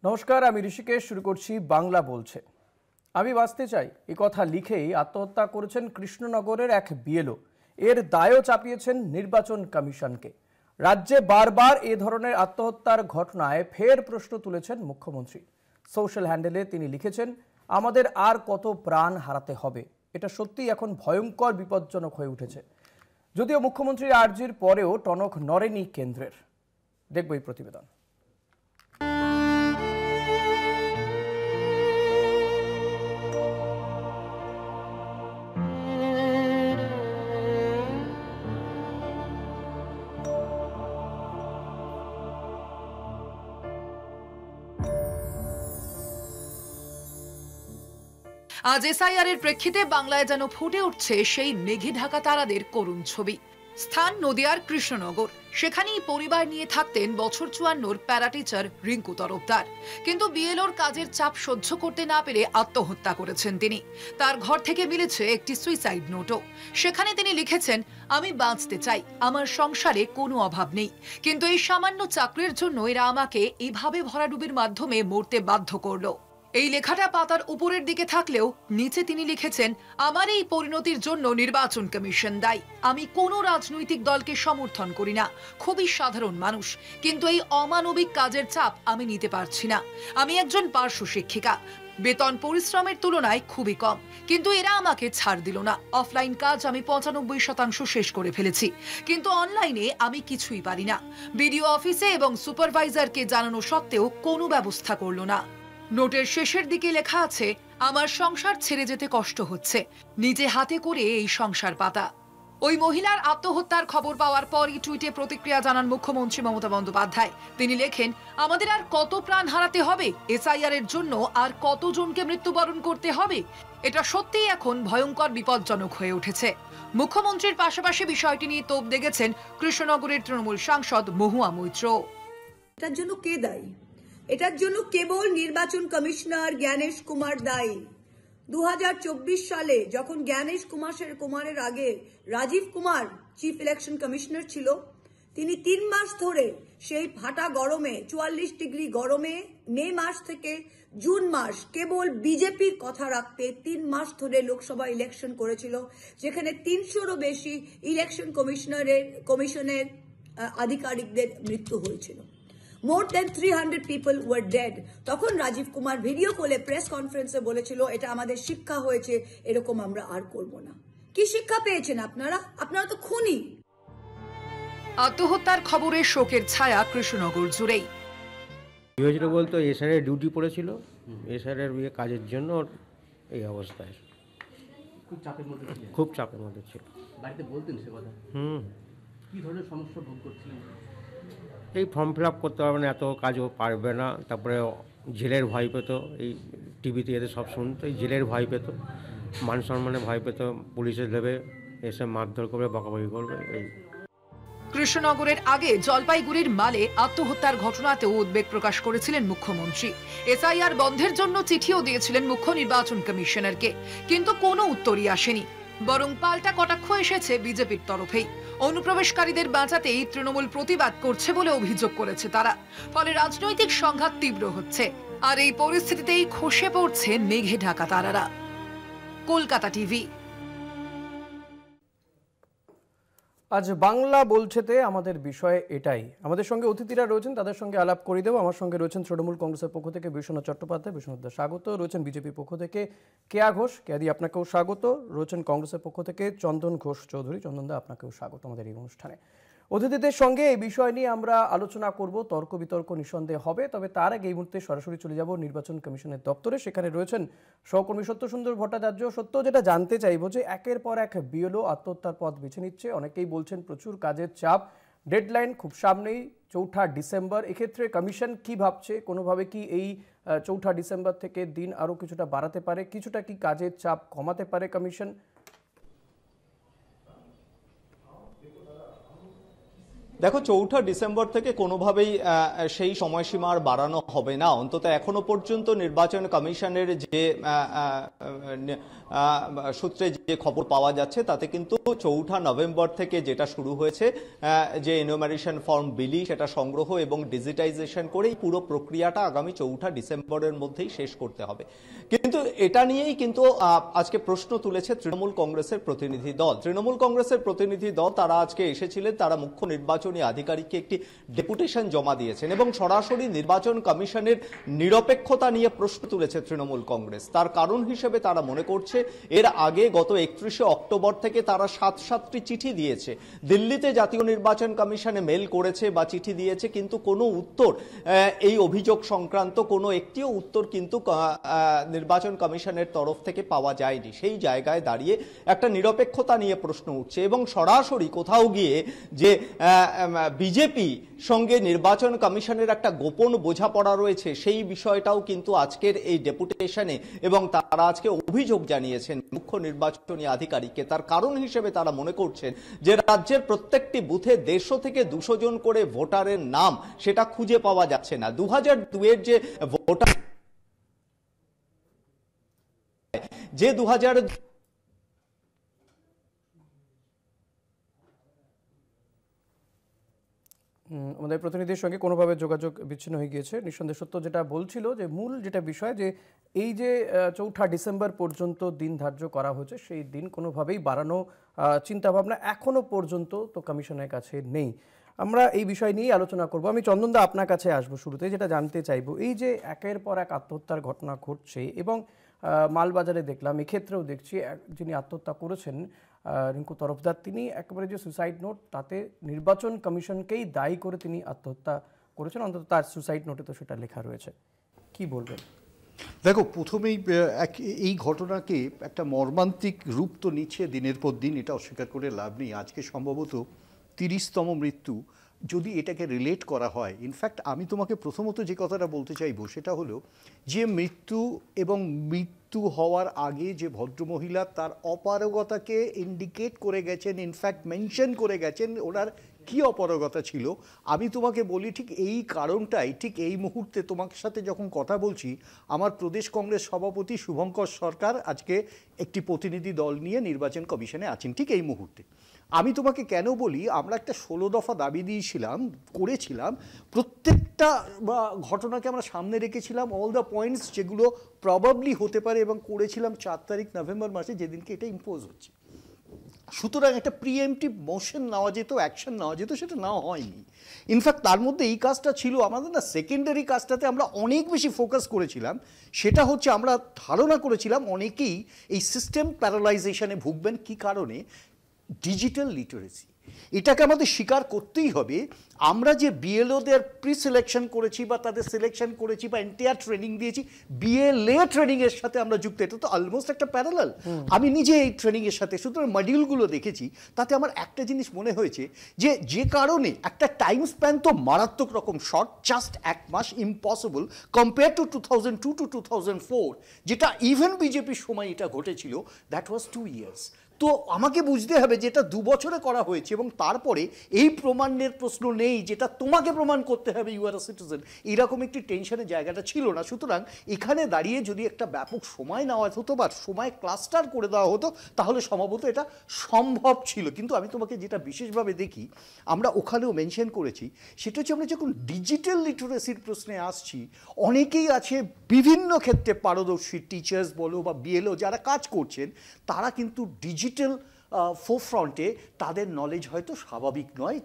নমস্কার, আমি ঋষিকেশ। শুরু করছি বাংলা বলছে। আমি বাঁচতে চাই এই কথা লিখেই আত্মহত্যা করেছেন কৃষ্ণনগরের এক বিএলও। এর দায়ও চাপিয়েছেন নির্বাচন কমিশনকে। রাজ্যে বারবার এ ধরনের আত্মহত্যার ঘটনায় ফের প্রশ্ন তুলেছেন মুখ্যমন্ত্রী। সোশ্যাল হ্যান্ডেলে তিনি লিখেছেন, আমাদের আর কত প্রাণ হারাতে হবে? এটা সত্যিই এখন ভয়ঙ্কর বিপজ্জনক হয়ে উঠেছে। যদিও মুখ্যমন্ত্রীর আর্জির পরেও টনক নড়েনি কেন্দ্রের। দেখব এই প্রতিবেদন। আজ এসআইআর এর প্রেক্ষিতে বাংলায় যেন ফুটে উঠছে সেই মেঘে ঢাকা তারাদের করুণ ছবি। স্থান নদিয়ার কৃষ্ণনগর। সেখানেই পরিবার নিয়ে থাকতেন বছর 54 প্যারা টিচার রিঙ্কু তরফদার। কিন্তু বিএলওর কাজের চাপ সহ্য করতে না পেরে আত্মহত্যা করেছেন তিনি। তার ঘর থেকে মিলেছে একটি সুইসাইড নোটও। সেখানে তিনি লিখেছেন, আমি বাঁচতে চাই, আমার সংসারে কোনো অভাব নেই, কিন্তু এই সামান্য চাকরির জন্য এরা আমাকে এইভাবে ভরাডুবির মাধ্যমে মরতে বাধ্য করলো। এই লেখাটা পাতার উপরের দিকে থাকলেও নিচে তিনি লিখেছেন, আমার এই পরিণতির জন্য নির্বাচন কমিশন দায়ী। আমি কোনো রাজনৈতিক দলকে সমর্থন করি না, খুবই সাধারণ মানুষ, কিন্তু এই অমানবিক কাজের চাপ আমি নিতে পারছি না। আমি একজন পার্শ্ব শিক্ষিকা, বেতন পরিশ্রমের তুলনায় খুবই কম, কিন্তু এরা আমাকে ছাড় দিল না। অফলাইন কাজ আমি 95% শেষ করে ফেলেছি, কিন্তু অনলাইনে আমি কিছুই পারি না। বিডিও অফিসে এবং সুপারভাইজারকে জানানো সত্ত্বেও কোনো ব্যবস্থা করলো না। নোটের শেষের দিকে লেখা আছে, আমার সংসার ছেড়ে যেতে কষ্ট হচ্ছে, নিজে হাতে করে এই সংসার পাতা। ওই মহিলার আত্মহত্যার খবর পাওয়ার পরই টুইটে প্রতিক্রিয়া জানান মুখ্যমন্ত্রী মমতা বন্দ্যোপাধ্যায়। তিনি লেখেন, আমাদের আর কত প্রাণ হারাতে হবে? এসআইআর এর জন্য আর কতজনকে মৃত্যুবরণ করতে হবে? এটা সত্যিই এখন ভয়ঙ্কর বিপজ্জনক হয়ে উঠেছে। মুখ্যমন্ত্রীর পাশাপাশি বিষয়টি নিয়ে তোপ দেগেছেন কৃষ্ণনগরের তৃণমূল সাংসদ মহুয়া মৈত্র। এটার জন্য কে দায়ী? এটার জন্য কেবল নির্বাচন কমিশনার জ্ঞানেশ কুমার দায়ী। 2024 সালে যখন জ্ঞানেশ কুমারের আগে Rajiv Kumar chief election commissioner ছিল, তিনি 3 মাস ধরে সেই ফাটা গরমে, 44 ডিগ্রি গরমে, মে মাস থেকে জুন মাস কেবল বিজেপির কথা রাখতে 3 মাস ধরে লোকসভা ইলেকশন করেছিল, যেখানে 300-রও বেশি ইলেকশন কমিশনের আধিকারিকদের মৃত্যু হয়েছিল। More than 300 people were dead. তখন রাজীব কুমার ভিডিও কলে প্রেস কনফারেন্সে বলেছিল, এটা আমাদের শিক্ষা হয়েছে, এরকম আমরা আর করব না। কি শিক্ষা পেয়েছেন আপনারা? আপনারা তো খুনি। আত্মহত্যার খবরে শোকের ছায়া কৃষ্ণনগর জুড়েই। কি হয়েছিল বলতো, এসআরের ডিউটি পড়েছিল, এসআরের কাজের জন্য এই অবস্থায়। খুব চাপের মধ্যে ছিল। বাড়িতে বলতেন সে কথা? কি ধরনের সমস্যা ভোগ করছিলেন? এই ফর্ম ফিল আপ করতে পারবে না, এত কাজও পারবে না। তারপরে জেলের ভয় পেত, এই টিভিতে এদের সব শুনতো, এই জেলের ভয় পেত, মান সম্মানের ভয় পেত, পুলিশে দেবে, এসে মারধর করবে, বকাবকি করবে। এই কৃষ্ণনগরের আগে জলপাইগুড়ির মালে আত্মহত্যার ঘটনাতেও উদ্বেগ প্রকাশ করেছিলেন মুখ্যমন্ত্রী। এসআইআর বন্ধের জন্য চিঠিও দিয়েছিলেন মুখ্য নির্বাচন কমিশনারকে, কিন্তু কোনো উত্তরই আসেনি। বরং পাল্টা কটাক্ষ এসেছে বিজেপির তরফেই। অনুপ্রবেশকারীদের বাঁচাতেই তৃণমূল প্রতিবাদ করছে বলে অভিযোগ করেছে তারা। ফলে রাজনৈতিক সংঘাত তীব্র হচ্ছে। আর এই পরিস্থিতিতেই খসে পড়ছে মেঘে ঢাকা তারারা। কলকাতা টিভি। আজ বাংলা বলছেতে আমাদের বিষয় এটাই। আমাদের সঙ্গে অতিথিরা রয়েছেন, তাদের সঙ্গে আলাপ করে দেব। আমার সঙ্গে রয়েছেন তৃণমূল কংগ্রেসের পক্ষ থেকে বিশ্বনাথ চট্টোপাধ্যায়। বিশ্বনাথ, স্বাগত। রয়েছেন বিজেপির পক্ষ থেকে কেয়া ঘোষ। কেয়াদি, আপনাকেও স্বাগত। রয়েছেন কংগ্রেসের পক্ষ থেকে চন্দন ঘোষ চৌধুরী। চন্দনদা, আপনাকেও স্বাগত আমাদের এই অনুষ্ঠানে। অতিথিদের সঙ্গে এই বিষয় নিয়ে আমরা আলোচনা করব, তর্ক বিতর্ক নিঃসন্দেহে হবে। তবে তার আগে এই মুহূর্তে সরাসরি চলে যাব নির্বাচন কমিশনের দপ্তরে। সেখানে রয়েছেন সহকর্মী সত্যসুন্দর ভট্টাচার্য। সত্য, যেটা জানতে চাইবো যে একের পর এক বিএলও আত্মহত্যার পথ বেছে নিচ্ছে। অনেকেই বলছেন প্রচুর কাজের চাপ, ডেডলাইন খুব সামনেই, 4 ডিসেম্বর। এক্ষেত্রে কমিশন কি ভাবছে? কোনোভাবে কি এই 4 ডিসেম্বর থেকে দিন আরও কিছুটা বাড়াতে পারে? কিছুটা কি কাজের চাপ কমাতে পারে কমিশন? দেখো, ৪ঠা ডিসেম্বর থেকে কোনোভাবেই সেই সময়সীমা আর বাড়ানো হবে না। অন্তত এখনো পর্যন্ত নির্বাচন কমিশনের যে সূত্রে যে খবর পাওয়া যাচ্ছে তাতে কিন্তু ৪ঠা নভেম্বর থেকে যেটা শুরু হয়েছে, যে এনুমারেশন ফর্ম বিলি সেটা সংগ্রহ এবং ডিজিটাইজেশন করে এই পুরো প্রক্রিয়াটা আগামী ৪ঠা ডিসেম্বরের মধ্যেই শেষ করতে হবে। কিন্তু এটা নিয়েই কিন্তু আজকে প্রশ্ন তুলেছে তৃণমূল কংগ্রেসের প্রতিনিধি দল। তৃণমূল কংগ্রেসের প্রতিনিধি দল তারা আজকে এসেছিলেন, তারা মুখ্য নির্বাচনী আধিকারিককে একটি ডেপুটেশন জমা দিয়েছেন এবং সরাসরি নির্বাচন কমিশনের নিরপেক্ষতা নিয়ে প্রশ্ন তুলেছে তৃণমূল কংগ্রেস। তার কারণ হিসেবে তারা মনে করছে এর আগে গত 31শে অক্টোবর থেকে তারা 7টি চিঠি দিয়েছে, দিল্লিতে জাতীয় নির্বাচন কমিশনে মেল করেছে বা চিঠি দিয়েছে, কিন্তু কোনো উত্তর, এই অভিযোগ সংক্রান্ত কোনো একটিও উত্তর কিন্তু নির্বাচন কমিশনের তরফ থেকে পাওয়া যায়নি। সেই জায়গায় দাঁড়িয়ে একটা নিরপেক্ষতা নিয়ে প্রশ্ন উঠছে এবং সরাসরি কোথাও গিয়ে যে বিজেপি সঙ্গে নির্বাচন কমিশনের একটা গোপন বোঝাপড়া রয়েছে সেই বিষয়টাও কিন্তু আজকের এই ডেপুটেশনে এবং তারা আজকে অভিযোগ জানিয়েছেন মুখ্য নির্বাচনী আধিকারিককে। তার কারণ হিসেবে তারা মনে করছেন যে রাজ্যের প্রত্যেকটি বুথে 150 থেকে 200 জন করে ভোটারের নাম সেটা খুঁজে পাওয়া যাচ্ছে না। 2002-এর যে ভোটার, যে 2000 আমাদের প্রতিনিধির সঙ্গে কোনোভাবে যোগাযোগ বিচ্ছিন্ন হয়ে গিয়েছে। নিঃসন্দেহে সত্য যেটা বলছিল, যে মূল যেটা বিষয়, যে এই যে ৪ঠা ডিসেম্বর পর্যন্ত দিন ধার্য করা হয়েছে সেই দিন কোনোভাবেই বাড়ানো চিন্তাভাবনা এখনো পর্যন্ত তো কমিশনের কাছে নেই। আমরা এই বিষয় নিয়েই আলোচনা করব। আমি চন্দনদা আপনার কাছে আসবো শুরুতে, যেটা জানতে চাইবো, এই যে একের পর এক আত্মহত্যার ঘটনা ঘটছে এবং মালবাজারে দেখলাম, এক্ষেত্রেও দেখছি যিনি আত্মহত্যা করেছেন রিঙ্কু তরফদার, তিনি একেবারে যে সুসাইড নোট তাতে নির্বাচন কমিশনকেই দায়ী করে তিনি আত্মহত্যা করেছেন, অন্তত তার সুসাইড নোটে তো সেটা লেখা রয়েছে। কি বলবেন? দেখো, প্রথমেই এই ঘটনাকে একটা মর্মান্তিক রূপ তো নিচ্ছে দিনের পর দিন, এটা অস্বীকার করে লাভ নেই। আজকে সম্ভবত 30তম মৃত্যু। যদি এটাকে রিলেট করা হয়, ইনফ্যাক্ট আমি তোমাকে প্রথমত যে কথাটা বলতে চাইবো সেটা হলো যে মৃত্যু এবং মৃত্যু হওয়ার আগে যে ভদ্রমহিলা তার অপারগতাকে ইন্ডিকেট করে গেছেন, ইনফ্যাক্ট মেনশন করে গেছেন ওনার কি অপারগতা ছিল। আমি তোমাকে বলি, ঠিক এই কারণটাই, ঠিক এই মুহূর্তে তোমার সাথে যখন কথা বলছি, আমার প্রদেশ কংগ্রেস সভাপতি শুভঙ্কর সরকার আজকে একটি প্রতিনিধি দল নিয়ে নির্বাচন কমিশনে আছেন ঠিক এই মুহূর্তে। আমি তোমাকে কেন বলি, আমরা একটা 16 দফা দাবি করেছিলাম, প্রত্যেকটা ঘটনাকে আমরা সামনে রেখেছিলাম, অল দ্য পয়েন্টস যেগুলো প্রবাবলি হতে পারে, এবং করেছিলাম 4 তারিখ নভেম্বর মাসে, যেদিনকে এটা ইম্পোজ হচ্ছে। সুতরাং একটা প্রিএমটিভ মোশন নেওয়া যেত, অ্যাকশন নেওয়া যেত, সেটা নেওয়া হয়নি। ইনফ্যাক্ট তার মধ্যে এই কাজটা ছিল আমাদের না, সেকেন্ডারি কাজটাতে আমরা অনেক বেশি ফোকাস করেছিলাম। সেটা হচ্ছে আমরা ধারণা করেছিলাম অনেকেই এই সিস্টেম প্যারালাইজেশনে ভুগবেন। কি কারণে? Digital literacy. এটাকে আমাদের স্বীকার করতেই হবে। আমরা যে বিএলওদের প্রি সিলেকশন করেছি বা তাদের সিলেকশন করেছি বা এন্টায়ার ট্রেনিং দিয়েছি, বিএলএ ট্রেনিং এর সাথে আমরা যুক্ত। এটা তো অলমোস্ট একটা প্যারালাল। আমি নিজে এই ট্রেনিং এর সাথে, সুতরাং মডিউলগুলো দেখেছি, তাতে আমার একটা জিনিস মনে হয়েছে যে কারণে একটা টাইম স্প্যান তো মারাত্মক রকম শর্ট, জাস্ট 1 মাস, ইম্পসিবল কম্পেয়ার টু 2002 to 2004, যেটা ইভেন বিজেপির সময় এটা ঘটেছিল, দ্যাট ওয়াজ 2 years। তো আমাকে বুঝতে হবে যে এটা 2 বছরে করা হয়েছে এবং তারপরে এই প্রমাণের প্রশ্ন নেই যেটা তোমাকে প্রমাণ করতে হবে ইউ আর আ সিটিজেন, এরকম একটি টেনশনের জায়গাটা ছিল না। সুতরাং এখানে দাঁড়িয়ে যদি একটা ব্যাপক সময় নেওয়া হতো বা সময় ক্লাস্টার করে দেওয়া হতো, তাহলে সম্ভবত এটা সম্ভব ছিল। কিন্তু আমি তোমাকে যেটা বিশেষভাবে দেখি, আমরা ওখানেও মেনশন করেছি, সেটা হচ্ছে আমরা যখন ডিজিটাল লিটারেসির প্রশ্নে আসছি, অনেকেই আছে বিভিন্ন ক্ষেত্রে পারদর্শী, টিচার্স বলো বা বিএলও যারা কাজ করছেন, তারা কিন্তু ডিজিটাল ফোরফ্রন্টে তাদের নলেজ হয়তো স্বাভাবিক নয়,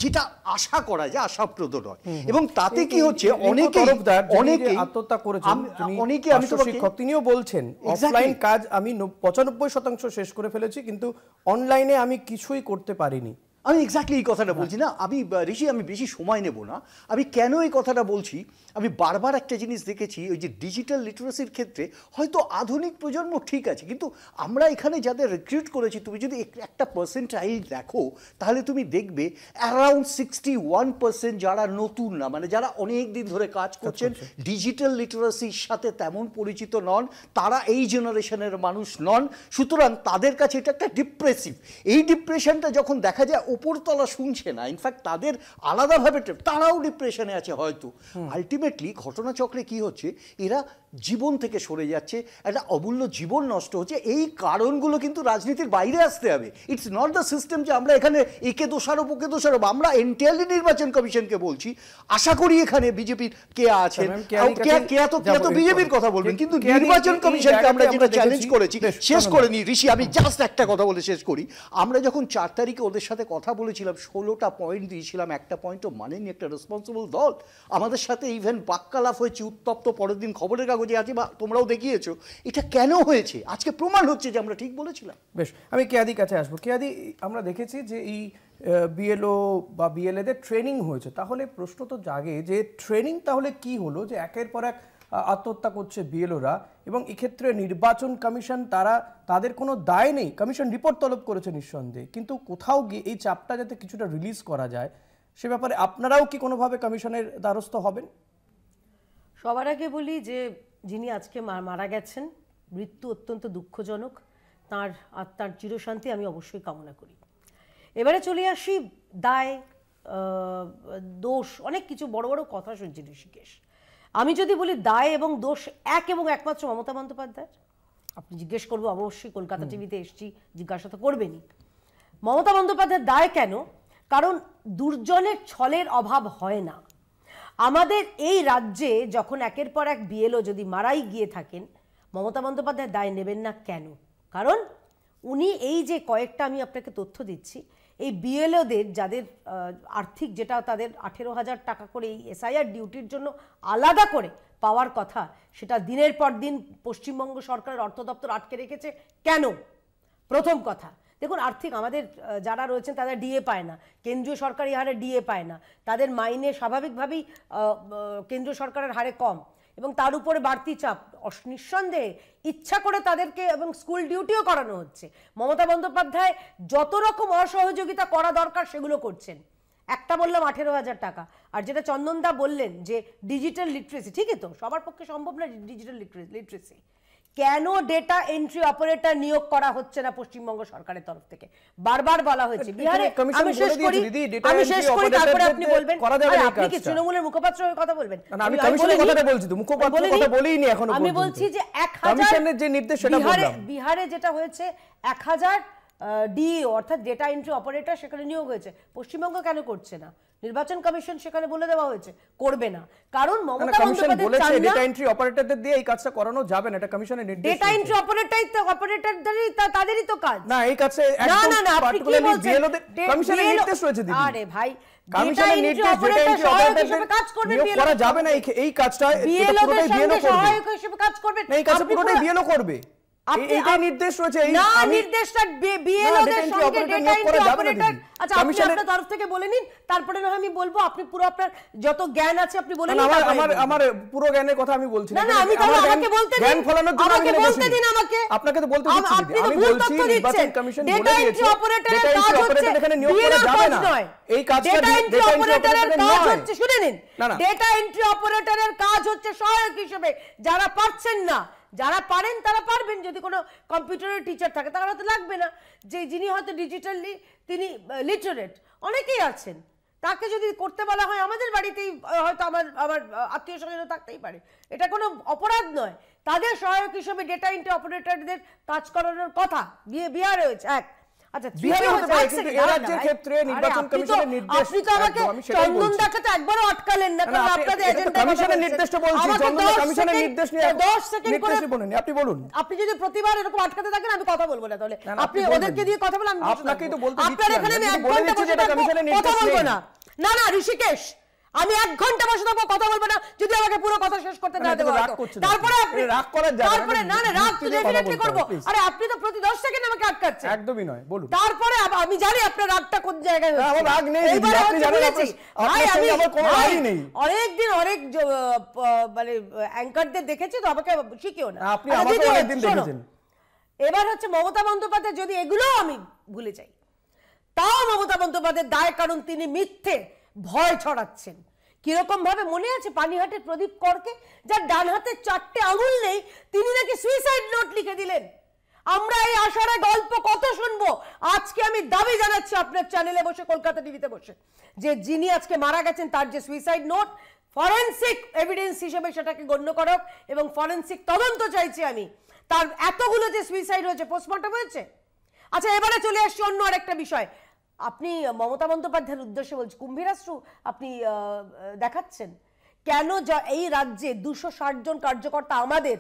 যেটা আশা করা যায়, আশাপ্রদ নয়। এবং তাতে কি হচ্ছে, অনেকে আত্মহত্যা করেছেন, তিনিও বলছেন অফলাইন কাজ আমি 95% শেষ করে ফেলেছি, কিন্তু অনলাইনে আমি কিছুই করতে পারিনি। আমি এক্স্যাক্টলি এই কথাটা বলছি না। আমি ঋষি, আমি বেশি সময় নেব না। আমি কেন এই কথাটা বলছি, আমি বারবার একটা জিনিস দেখেছি, ওই যে ডিজিটাল লিটারেসির ক্ষেত্রে হয়তো আধুনিক প্রজন্ম ঠিক আছে, কিন্তু আমরা এখানে যাদের রিক্রুট করেছি, তুমি যদি একটা পার্সেন্টাইল দেখো, তাহলে তুমি দেখবে অ্যারাউন্ড 61% যারা নতুন না, মানে যারা অনেক দিন ধরে কাজ করছেন, ডিজিটাল লিটারেসির সাথে তেমন পরিচিত নন, তারা এই জেনারেশনের মানুষ নন। সুতরাং তাদের কাছে এটা একটা ডিপ্রেসিভ। এই ডিপ্রেশনটা যখন দেখা যায়, ও ওপরতলা শুনছে না, ইনফ্যাক্ট তাদের আলাদাভাবে তারাও ডিপ্রেশনে আছে হয়তো। আলটিমেটলি ঘটনাচক্রে কি হচ্ছে, এরা জীবন থেকে সরে যাচ্ছে, একটা অমূল্য জীবন নষ্ট হচ্ছে। এই কারণগুলো কিন্তু রাজনীতির বাইরে আসতে হবে। ইটস নট দ্য সিস্টেম যে আমরা এখানে একে দোষারোপ ওকে দোষারোপ। আমরা এনটায়ারলি নির্বাচন কমিশনকে বলছি, আশা করি এখানে বিজেপির কে আছেন, কে তো বিজেপির কথা বলবেন, কিন্তু নির্বাচন কমিশনকে আমরা যেটা চ্যালেঞ্জ করেছি, শেষ করে নি ঋষি, আমি জাস্ট একটা কথা বলে শেষ করি। আমরা যখন 4 তারিখে ওদের সাথে কথা বলেছিলাম, 16টা পয়েন্ট দিয়েছিলাম, একটা পয়েন্টও মানেনি একটা রেসপন্সিবল দল। আমাদের সাথে ইভেন বাক্যালাপ হয়েছে, উত্তপ্ত, পরের দিন খবরের কাগজে আছে বা তোমরাও দেখিয়েছো। এটা কেন হয়েছে আজকে প্রমাণ হচ্ছে যে আমরা ঠিক বলেছিলাম। বেশ, আমি কেয়াদির কাছে আসবো। কেয়াদি, আমরা দেখেছি যে এই বিএলও বা বিএলএদের ট্রেনিং হয়েছে, তাহলে প্রশ্ন তো জাগে যে ট্রেনিং তাহলে কি হলো যে একের পর এক আত্মহত্যা করছে বিএলওরা, এবং এক্ষেত্রে নির্বাচন কমিশন তাদের কোনো দায় নেই। কমিশন রিপোর্ট তলব করেছে নিঃসন্দেহে, কিন্তু কোথাও গিয়ে এই চাপটা যাতে কিছুটা রিলিজ করা যায় সে ব্যাপারে আপনারাও কি কোনোভাবে কমিশনের দ্বারস্থ হবেন? সবার আগে বলি যে যিনি আজকে মারা গেছেন, মৃত্যু অত্যন্ত দুঃখজনক, তার আত্মার চিরশান্তি আমি অবশ্যই কামনা করি। এবারে চলে আসি দায়, দোষ, অনেক কিছু বড় বড় কথা শুনছি ঋষিকেশ। আমি যদি বলি দায় এবং দোষ এক এবং একমাত্র মমতা বন্দ্যোপাধ্যায়ের, আপনি জিজ্ঞেস করবো অবশ্যই, কলকাতা টিভিতে এসছি, জিজ্ঞাসা তো করবেনই। মমতা বন্দ্যোপাধ্যায়ের দায় কেন? কারণ দুর্জনের ছলের অভাব হয় না। আমাদের এই রাজ্যে যখন একের পর এক বিএলও যদি মারাই গিয়ে থাকেন, মমতা বন্দ্যোপাধ্যায় দায় নেবেন না কেন? কারণ উনি এই যে কয়েকটা আমি আপনাকে তথ্য দিচ্ছি, এই বিএলওদের যাদের আর্থিক, যেটা তাদের 18,000 টাকা করে এই এসআইআর ডিউটির জন্য আলাদা করে পাওয়ার কথা, সেটা দিনের পর দিন পশ্চিমবঙ্গ সরকারের অর্থ দপ্তর আটকে রেখেছে কেন? প্রথম কথা, দেখুন, আর্থিক আমাদের যারা রয়েছেন তারা ডিএ পায় না, কেন্দ্রীয় সরকারি হারে ডিএ পায় না, তাদের মাইনে স্বাভাবিকভাবেই কেন্দ্রীয় সরকারের হারে কম, এবং তার উপরে বাড়তি চাপ, নিঃসন্দেহে ইচ্ছা করে তাদেরকে, এবং স্কুল ডিউটিও করানো হচ্ছে। মমতা বন্দ্যোপাধ্যায় যত রকম অসহযোগিতা করা দরকার সেগুলো করছেন। একটা বললাম 18,000 টাকা, আর যেটা চন্দনদা বললেন যে ডিজিটাল লিটারেসি, ঠিকই তো, সবার পক্ষে সম্ভব না ডিজিটাল লিটারেসি। কেন ডেটা এন্ট্রি অপারেটর নিয়োগ করা হচ্ছে না পশ্চিমবঙ্গ সরকারের তরফ থেকে? বারবার বলা হয়েছে। বিহারে আমি শেষ করি, তারপরে আপনি বলবেন। আপনি কি তৃণমূলের মুখপাত্র হয়ে কথা বলবেন? আমি কমিশনের কথাটা বলছি, তো মুখপাত্র কথা বলিনি এখনো পর্যন্ত। আমি বলছি যে 1000 কমিশনের যে নির্দেশ সেটা বললাম। বিহারে যেটা হয়েছে 1000 ডিএও অর্থাৎ ডেটা এন্ট্রি অপারেটর সেখানে নিয়োগ হয়েছে, পশ্চিমবঙ্গ কেন করছে না? নির্বাচন কমিশন সেখানে বলে দেওয়া হয়েছে করবে না, কারণ মমতা বন্দ্যোপাধ্যায় চান না ডেটা এন্ট্রি অপারেটরদের দিয়ে এই কাজটা করানো যাবে না, এটা কমিশনের নির্দেশ। ডেটা এন্ট্রি অপারেটরদেরই তাদেরই তো কাজ। না, এই কাজে একদম পার্টিকুলারলি বিএলওদের কমিশনের নির্দেশ রয়েছে দিদি। আরে ভাই, কমিশনের নির্দেশ ডেটা এন্ট্রি অপারেটরদের কাজ করবে, নিয়োগ করা যাবে না। এই কাজটা পুরোটাই বিএলও করবে, সহায়ক হিসেবে কাজ করবে না, এই কাজটা পুরোটাই বিএলও করবে। এইটাই নির্দেশ রয়েছে। না, নির্দেশটা বিএলওদের সঙ্গে ডেটা এন্ট্রি অপারেটর। আচ্ছা, আপনি আপনার তরফ থেকে বলে নিন, তারপরে না আমি বলবো। আপনি পুরো আপনার যত জ্ঞান আছে আপনি বলে নিন। আমার পুরো জ্ঞানের কথা আমি বলছি না। না, আমি তাহলে আমাকে বলতে দিন, জ্ঞান ফলানোর জন্য আমাকে বলতে দিন। আমাকে আপনাকে তো বলতে দিচ্ছি। আমি বলছি নির্বাচন কমিশন বলে দিয়েছে ডেটা এন্ট্রি অপারেটর এখানে নিয়োগ করা যাবে না। এই কাজটা ডেটা এন্ট্রি অপারেটরের কাজ হচ্ছে, শুনে নিন, ডেটা এন্ট্রি অপারেটরের কাজ হচ্ছে সহায়ক হিসেবে। যারা পারছেন না, যারা পারেন তারা পারবেন, যদি কোনো কম্পিউটারের টিচার থাকে তারা হয়তো লাগবে না, যে যিনি হয়তো ডিজিটালি তিনি লিটারেট, অনেকেই আছেন, তাকে যদি করতে বলা হয়, আমাদের বাড়িতেই হয়তো আমার আত্মীয় স্বজনও থাকতেই পারে, এটা কোনো অপরাধ নয়। তাদের সহায়ক হিসেবে ডেটা এন্ট্রি অপারেটরদের কাজ করানোর কথা বিহারে হয়েছে। আচ্ছা, বিহারে হতে পারে, কিন্তু এই রাজ্যের ক্ষেত্রে নির্বাচন কমিশনের নির্দেশ, আপনি তো আমাকে চন্দনদাকে তো একবারও আটকালেন না, কারণ আপনাদের এজেন্ডা কমিশনের নির্দেশটা বলছি। চন্দনদা কমিশনের নির্দেশ নিয়ে 10 সেকেন্ড করে বলেন, আপনি বলুন। আপনি যদি প্রতিবার এরকম আটকাতে থাকেন আমি কথা বলবো না। তাহলে আপনি ওদেরকে দিয়ে কথা বলেন, আপনাকেই তো বলতে দিচ্ছি। আপনার এখানে আমি 1 ঘন্টা বসে কথা বলবো না। না না ঋষিকেশ, আমি 1 ঘন্টা বসে থাকবো, কথা বলবো না যদি আমাকে পুরো কথা শেষ করতে না দেওয়া হয়। তারপরে আপনি রাগ করার জায়গা, তারপরে না রাগ তো ডেফিনেটলি করব। আরে আপনি তো প্রতি 10 সেকেন্ড আমাকে আটকাচ্ছেন। একদমই নয়, বলুন। তারপরে আমি জানি আপনার রাগটা কোন জায়গায় হচ্ছে। আমার রাগ নেই, আপনি জানেন আপনার সঙ্গে আমার কোনো রাগই নেই। অনেকদিন অনেক মানে অ্যাঙ্কারদের দেখেছি তো, আমাকে শিখিও না। আপনি আমাকে অনেকদিন দেখেছেন। এবার হচ্ছে মমতা বন্দ্যোপাধ্যায়, যদি এগুলো আমি ভুলে যাই তাও মমতা বন্দ্যোপাধ্যায়ের দায়, কারণ তিনি মিথ্যে ভয় ছড়াচ্ছেন। কিরকম ভাবে মনে আছে পানিহাটের প্রদীপ করকে, যার ডান হাতে 4টে আঙুল নেই, তিনি নাকি সুইসাইড নোট লিখে দিলেন। আমরা এই আষাঢ়ে গল্প কত শুনবো। আজকে আমি দাবি জানাচ্ছি আপনার চ্যানেলে বসে, কলকাতা টিভিতে বসে, যে যিনি আজকে মারা গেছেন তার যে সুইসাইড নোট, ফরেনসিক এভিডেন্স হিসেবে সেটাকে গণ্য করো এবং ফরেনসিক তদন্ত চাইছি আমি। তার এতগুলো যে সুইসাইড হয়েছে, পোস্টমর্টম হয়েছে। আচ্ছা, এবারে চলে আসছি অন্য আরেকটা বিষয়। আপনি মমতা বন্দ্যোপাধ্যায়ের উদ্দেশ্যে বলছি, কুম্ভীরাস্ত্র আপনি দেখাচ্ছেন কেন? এই রাজ্যে 260 জন কার্যকর্তা আমাদের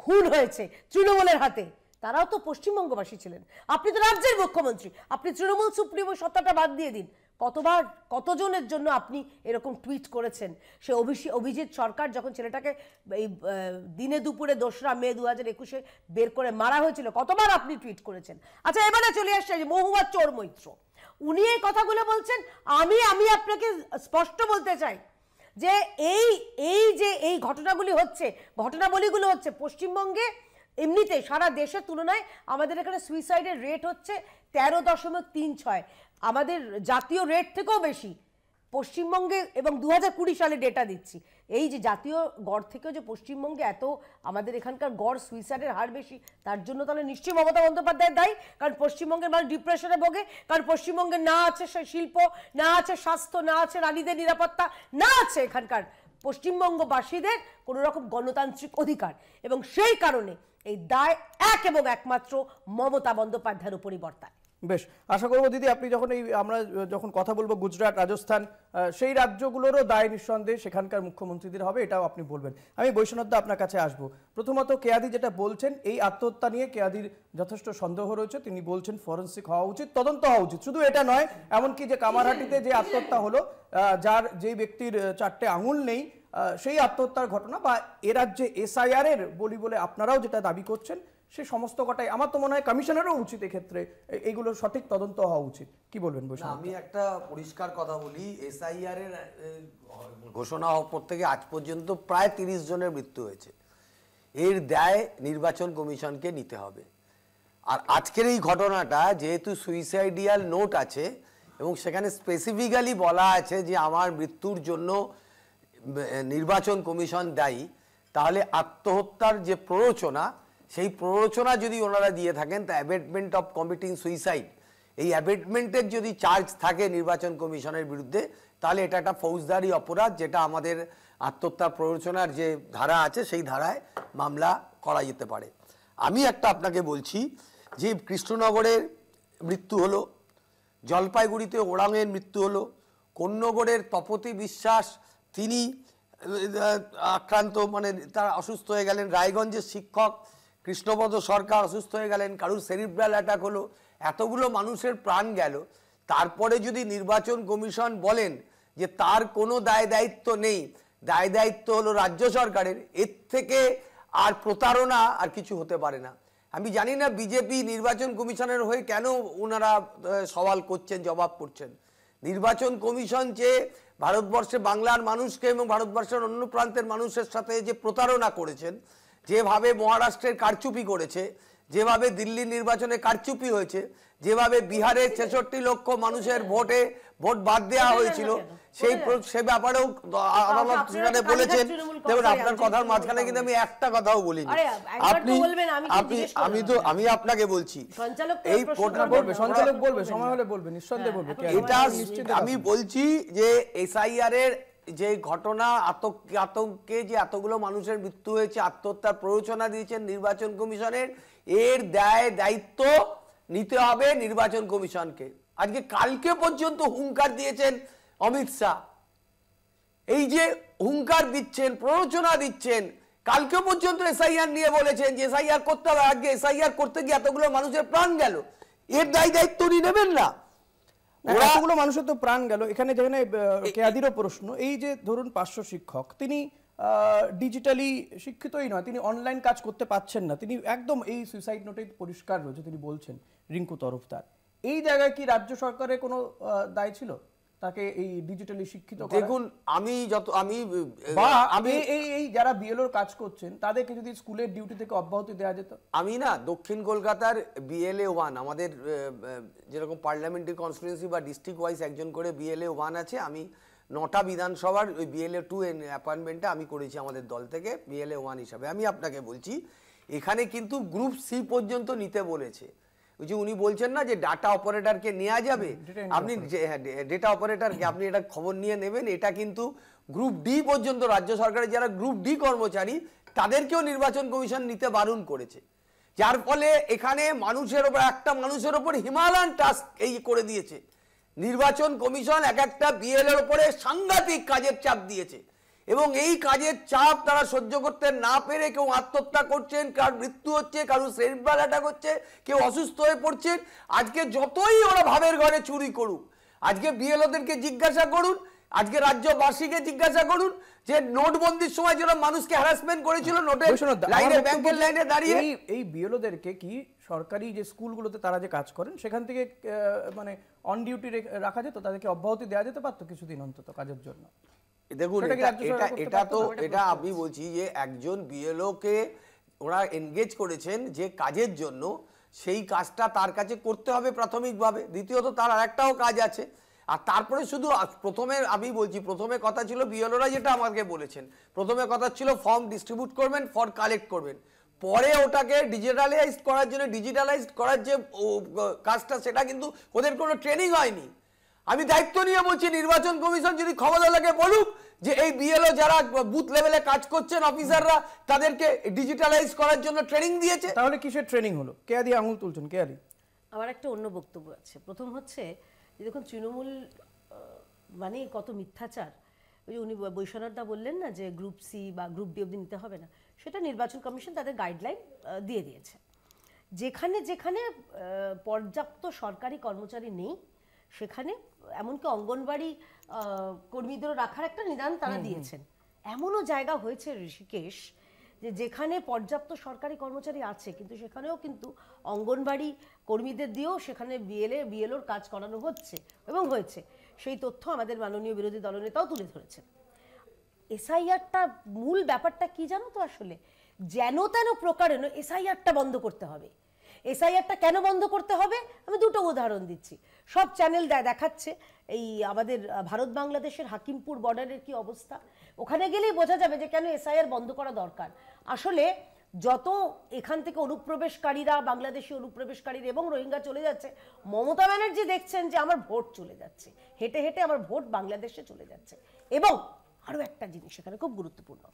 খুন হয়েছে তৃণমূলের হাতে, তারাও তো পশ্চিমবঙ্গবাসী ছিলেন। আপনি তো রাজ্যের মুখ্যমন্ত্রী, আপনি তৃণমূল সুপ্রিমো সত্তাটা বাদ দিয়ে দিন। কতবার কতজনের জন্য আপনি এরকম টুইট করেছেন? সে অভিজিৎ সরকার যখন ছেলেটাকে এই দিনে দুপুরে 2রা মে 2021-এ বের করে মারা হয়েছিল, কতবার আপনি টুইট করেছেন। আচ্ছা, এবারে চলে আসছে যে মহুয়া চোর মৈত্র, উনি এই কথাগুলো বলছেন। আমি আপনাকে স্পষ্ট বলতে চাই যে এই ঘটনাগুলি হচ্ছে, ঘটনাবলীগুলো হচ্ছে পশ্চিমবঙ্গে, এমনিতে সারা দেশের তুলনায় আমাদের এখানে সুইসাইডের রেট হচ্ছে 13.36, আমাদের জাতীয় রেট থেকেও বেশি পশ্চিমবঙ্গে, এবং 2020 সালে ডেটা দিচ্ছি। এই যে জাতীয় গড় থেকেও যে পশ্চিমবঙ্গে এত আমাদের এখানকার গড় সুইসাইডের হার বেশি, তার জন্য তাহলে নিশ্চয়ই মমতা বন্দ্যোপাধ্যায় দায়ী। কারণ পশ্চিমবঙ্গের মানুষ ডিপ্রেশনে ভোগে, কারণ পশ্চিমবঙ্গে না আছে শিল্প, না আছে স্বাস্থ্য, না আছে নারীদের নিরাপত্তা, না আছে এখানকার পশ্চিমবঙ্গবাসীদের কোনো রকম গণতান্ত্রিক অধিকার, এবং সেই কারণে এই দায় এক এবং একমাত্র মমতা বন্দ্যোপাধ্যায়ের উপরই বর্তায়। বেশ, আশা করবো দিদি আপনি যখন আমরা যখন কথা বলবো গুজরাট, রাজস্থান, সেই রাজ্যগুলোরও দায় নিঃসন্দেহে সেখানকার মুখ্যমন্ত্রীদের হবে, এটাও আপনি বলবেন। আমি বৈষ্ণবদা আপনার কাছে আসবো। প্রথমত কেয়াদি যেটা বলছেন, এই আত্মহত্যা নিয়ে কেয়াদির যথেষ্ট সন্দেহ রয়েছে। তিনি বলছেন ফরেন্সিক হওয়া উচিত, তদন্ত হওয়া উচিত। শুধু এটা নয়, এমনকি যে কামারহাটিতে যে আত্মহত্যা হলো, যে ব্যক্তির 4টে আঙুল নেই, সেই আত্মহত্যার ঘটনা, বা এ রাজ্যে SIR এর বলে আপনারাও যেটা দাবি করছেন, সে সমস্ত কটাই আমার তো মনে হয় কমিশনেরও উচিত এক্ষেত্রে এইগুলোর সঠিক তদন্ত হওয়া উচিত। কি বলবেন বৈষ্ণব? আমি একটা পরিষ্কার কথা বলি, SIR এর ঘোষণা হওয়ার পর থেকে আজ পর্যন্ত প্রায় 30 জনের মৃত্যু হয়েছে। এর দায় নির্বাচন কমিশনকে নিতে হবে। আর আজকের এই ঘটনাটা যেহেতু সুইসাইডিয়াল নোট আছে এবং সেখানে স্পেসিফিক্যালি বলা আছে যে আমার মৃত্যুর জন্য নির্বাচন কমিশন দায়ী, তাহলে আত্মহত্যার যে প্ররোচনা, সেই প্ররোচনা যদি ওনারা দিয়ে থাকেন, তা অ্যাবেটমেন্ট অফ কমিটিং সুইসাইড, এই অ্যাবেটমেন্টের যদি চার্জ থাকে নির্বাচন কমিশনের বিরুদ্ধে, তাহলে এটা একটা ফৌজদারি অপরাধ, যেটা আমাদের আত্মহত্যার প্ররোচনার যে ধারা আছে সেই ধারায় মামলা করা যেতে পারে। আমি একটা আপনাকে বলছি যে কৃষ্ণনগরের মৃত্যু হলো, জলপাইগুড়িতে ওরাংয়ের মৃত্যু হলো, কোন্নগরের তপতি বিশ্বাস তিনি আক্রান্ত, মানে তার অসুস্থ হয়ে গেলেন, রায়গঞ্জের শিক্ষক কৃষ্ণপদ সরকার অসুস্থ হয়ে গেলেন, কারুর সেরিব্রাল অ্যাটাক হলো, এতগুলো মানুষের প্রাণ গেল। তারপরে যদি নির্বাচন কমিশন বলেন যে তার কোনো দায় দায়িত্ব নেই, দায় দায়িত্ব হলো রাজ্য সরকারের, এর থেকে আর প্রতারণা আর কিছু হতে পারে না। আমি জানি না বিজেপি নির্বাচন কমিশনের হয়ে কেন ওনারা সওয়াল করছেন, জবাব করছেন। নির্বাচন কমিশন যে ভারতবর্ষে বাংলার মানুষকে এবং ভারতবর্ষের অন্য প্রান্তের মানুষের সাথে যে প্রতারণা করেছেন, যেভাবে মহারাষ্ট্রের কারচুপি করেছে, যেভাবে দিল্লির নির্বাচনে কারচুপি হয়েছে, যেভাবে বিহারের 66 লক্ষ মানুষের ভোট বাদ দেওয়া হয়েছিল, সে ব্যাপারেও আদালত সেখানে বলেছেন। দেখুন, আপনার কথার মাঝখানে কিন্তু আমি একটা কথাও বলিনি। আমি আপনাকে বলছি, এই সঞ্চালক বলবে, সময় হলে বলবে, নিঃসন্দেহে বলবে। এটা আমি বলছি যে SIR এর যে ঘটনা, আতঙ্কে যে এতগুলো মানুষের মৃত্যু হয়েছে, আত্মহত্যার প্ররোচনা দিয়েছেন নির্বাচন কমিশনের, এর দায়িত্ব নিতে হবে নির্বাচন কমিশনকে। আজকে কালকে পর্যন্ত হুঙ্কার দিয়েছেন অমিত শাহ, এই যে হুঙ্কার দিচ্ছেন, প্ররোচনা দিচ্ছেন, কালকে পর্যন্ত SIR নিয়ে বলেছেন যে SIR করতে হবে। আজকে SIR করতে গিয়ে এতগুলো মানুষের প্রাণ গেল, এর দায়িত্ব উনি নেবেন না? এতগুলো মানুষের তো প্রাণ গেল। এখানে যেখানে কেয়াদিরও প্রশ্ন, এই যে ধরুন 500 শিক্ষক, তিনি ডিজিটালি শিক্ষিতই নয়, তিনি অনলাইন কাজ করতে পাচ্ছেন না, তিনি একদম এই সুইসাইড নোটে পরিষ্কার রয়েছে, তিনি বলছেন রিঙ্কু তরফদার। এই জায়গায় কি রাজ্য সরকারের কোনো দায় ছিল তাকে এই ডিজিটালি শিক্ষিত করা? দেখুন, এই যারা বিএলওর কাজ করছেন তাদেরকে যদি স্কুলের ডিউটি থেকে অব্যাহতি দেওয়া যেত। আমি না দক্ষিণ কলকাতার BLA 1, আমাদের যেরকম পার্লামেন্টারি কনস্টিটিউয়েন্সি বা ডিস্ট্রিক্ট ওয়াইজ একজন করে BLA 1 আছে, আমি 9টা বিধানসভার ওই BLA 2 অ্যাপয়েন্টমেন্টটা আমি করেছি আমাদের দল থেকে BLA 1 হিসাবে। আমি আপনাকে বলছি, এখানে কিন্তু গ্রুপ সি পর্যন্ত নিতে বলেছে। ওই যে উনি বলছেন না যে ডাটা অপারেটরকে নেওয়া যাবে, আপনি ডেটা অপারেটরকে আপনি এটা খবর নিয়ে নেবেন, এটা কিন্তু গ্রুপ ডি পর্যন্ত রাজ্য সরকারের যারা গ্রুপ ডি কর্মচারী তাদেরকেও নির্বাচন কমিশন নিতে বারণ করেছে। যার ফলে এখানে মানুষের ওপর একটা মানুষের ওপর হিমালয়ান টাস্ক এই করে দিয়েছে নির্বাচন কমিশন। এক একটা বিএলএর উপরে সাংঘাতিক কাজের চাপ দিয়েছে এবং এই কাজের চাপ তারা সহ্য করতে না পেরে কেউ আত্মহত্যা করছেন, কার মৃত্যু হচ্ছে, কারো সেরিব্রাল অ্যাটাক হচ্ছে, কেউ অসুস্থ হয়ে পড়ছেন। আজকে যতই ওরা ভাবের ঘরে চুরি করুক, আজকে বিএলওদেরকে জিজ্ঞাসা করুন, আজকে রাজ্যবাসীকে জিজ্ঞাসা করুন যে নোটবন্দির সময় যারা মানুষকে হ্যারাসমেন্ট করেছিল নোটের লাইনে, ব্যাংকের লাইনে দাঁড়িয়ে, এই বিএলওদেরকে কি সরকারি যে স্কুলগুলোতে তারা যে কাজ করেন সেখান থেকে মানে অন ডিউটি রাখা যেত, তাদেরকে অব্যাহতি দেওয়া যেতে পারতো কিছুদিন অন্তত কাজের জন্য? দেখুন এটা আমি বলছি যে একজন বিএলও কে ওরা এনগেজ করেছেন যে কাজের জন্য, সেই কাজটা তার কাছে করতে হবে প্রাথমিকভাবে। দ্বিতীয়ত তার আরেকটাও কাজ আছে। আর তারপরে শুধু প্রথমে আমি বলছি, প্রথমে কথা ছিল বিএলওরা যেটা আমাকে বলেছেন, প্রথমে কথা ছিল ফর্ম ডিস্ট্রিবিউট করবেন, ফর্ম কালেক্ট করবেন, পরে ওটাকে ডিজিটালাইজ করার যে কাজটা সেটা কিন্তু ওদের কোনো ট্রেনিং হয়নি। আমি দায়িত্ব নিয়ে বলছি নির্বাচন কমিশন যদি ক্ষমতাকে বলুক যে এই বিএলও যারা বুথ লেভেলে কাজ করছেন অফিসাররা তাদেরকে ডিজিটালাইজ করার জন্য ট্রেনিং দিয়েছে। তাহলে কিসের ট্রেনিং হলো? কেয়াদি আঙুল তুলছেন, কেয়াদি। আমার একটা অন্য বক্তব্য আছে। প্রথম হচ্ছে যে দেখুন তৃণমূল মানে কত মিথ্যাচার। ওই উনি বৈশ্বনাথদা বললেন না যে গ্রুপ সি বা গ্রুপ ডি অবধি নিতে হবে না, সেটা নির্বাচন কমিশন তাদের গাইডলাইন দিয়ে দিয়েছে। যেখানে যেখানে পর্যাপ্ত সরকারি কর্মচারী নেই সেখানে এমনকি অঙ্গনবাড়ি কর্মীদেরও রাখার একটা নিদান তারা দিয়েছেন। এমনও জায়গা হয়েছে ঋষিকেশ যে যেখানে পর্যাপ্ত সরকারি কর্মচারী আছে কিন্তু সেখানেও কিন্তু অঙ্গনবাড়ি কর্মীদের দিয়েও সেখানে বিএলওর কাজ করানো হচ্ছে এবং হয়েছে। সেই তথ্য আমাদের মাননীয় বিরোধী দলনেতাও তুলে ধরেছেন। এসআইআরটা মূল ব্যাপারটা কি জানো তো, আসলে যেন তেন প্রকারে এসআইআরটা বন্ধ করতে হবে। এসআইআরটা কেন বন্ধ করতে হবে আমি দুটো উদাহরণ দিচ্ছি। সব চ্যানেল দেখাচ্ছে এই আমাদের ভারত বাংলাদেশের হাকিমপুর বর্ডারের কি অবস্থা। ওখানে গেলেই বোঝা যাবে যে কেন এসআইআর বন্ধ করা দরকার। আসলে যত এখান থেকে অনুপ্রবেশকারীরা, বাংলাদেশি অনুপ্রবেশকারীরা এবং রোহিঙ্গা চলে যাচ্ছে, মমতা ব্যানার্জি দেখছেন যে আমার ভোট চলে যাচ্ছে, হেঁটে হেঁটে আমার ভোট বাংলাদেশে চলে যাচ্ছে। এবং আরো একটা জিনিস এখানে খুব গুরুত্বপূর্ণ,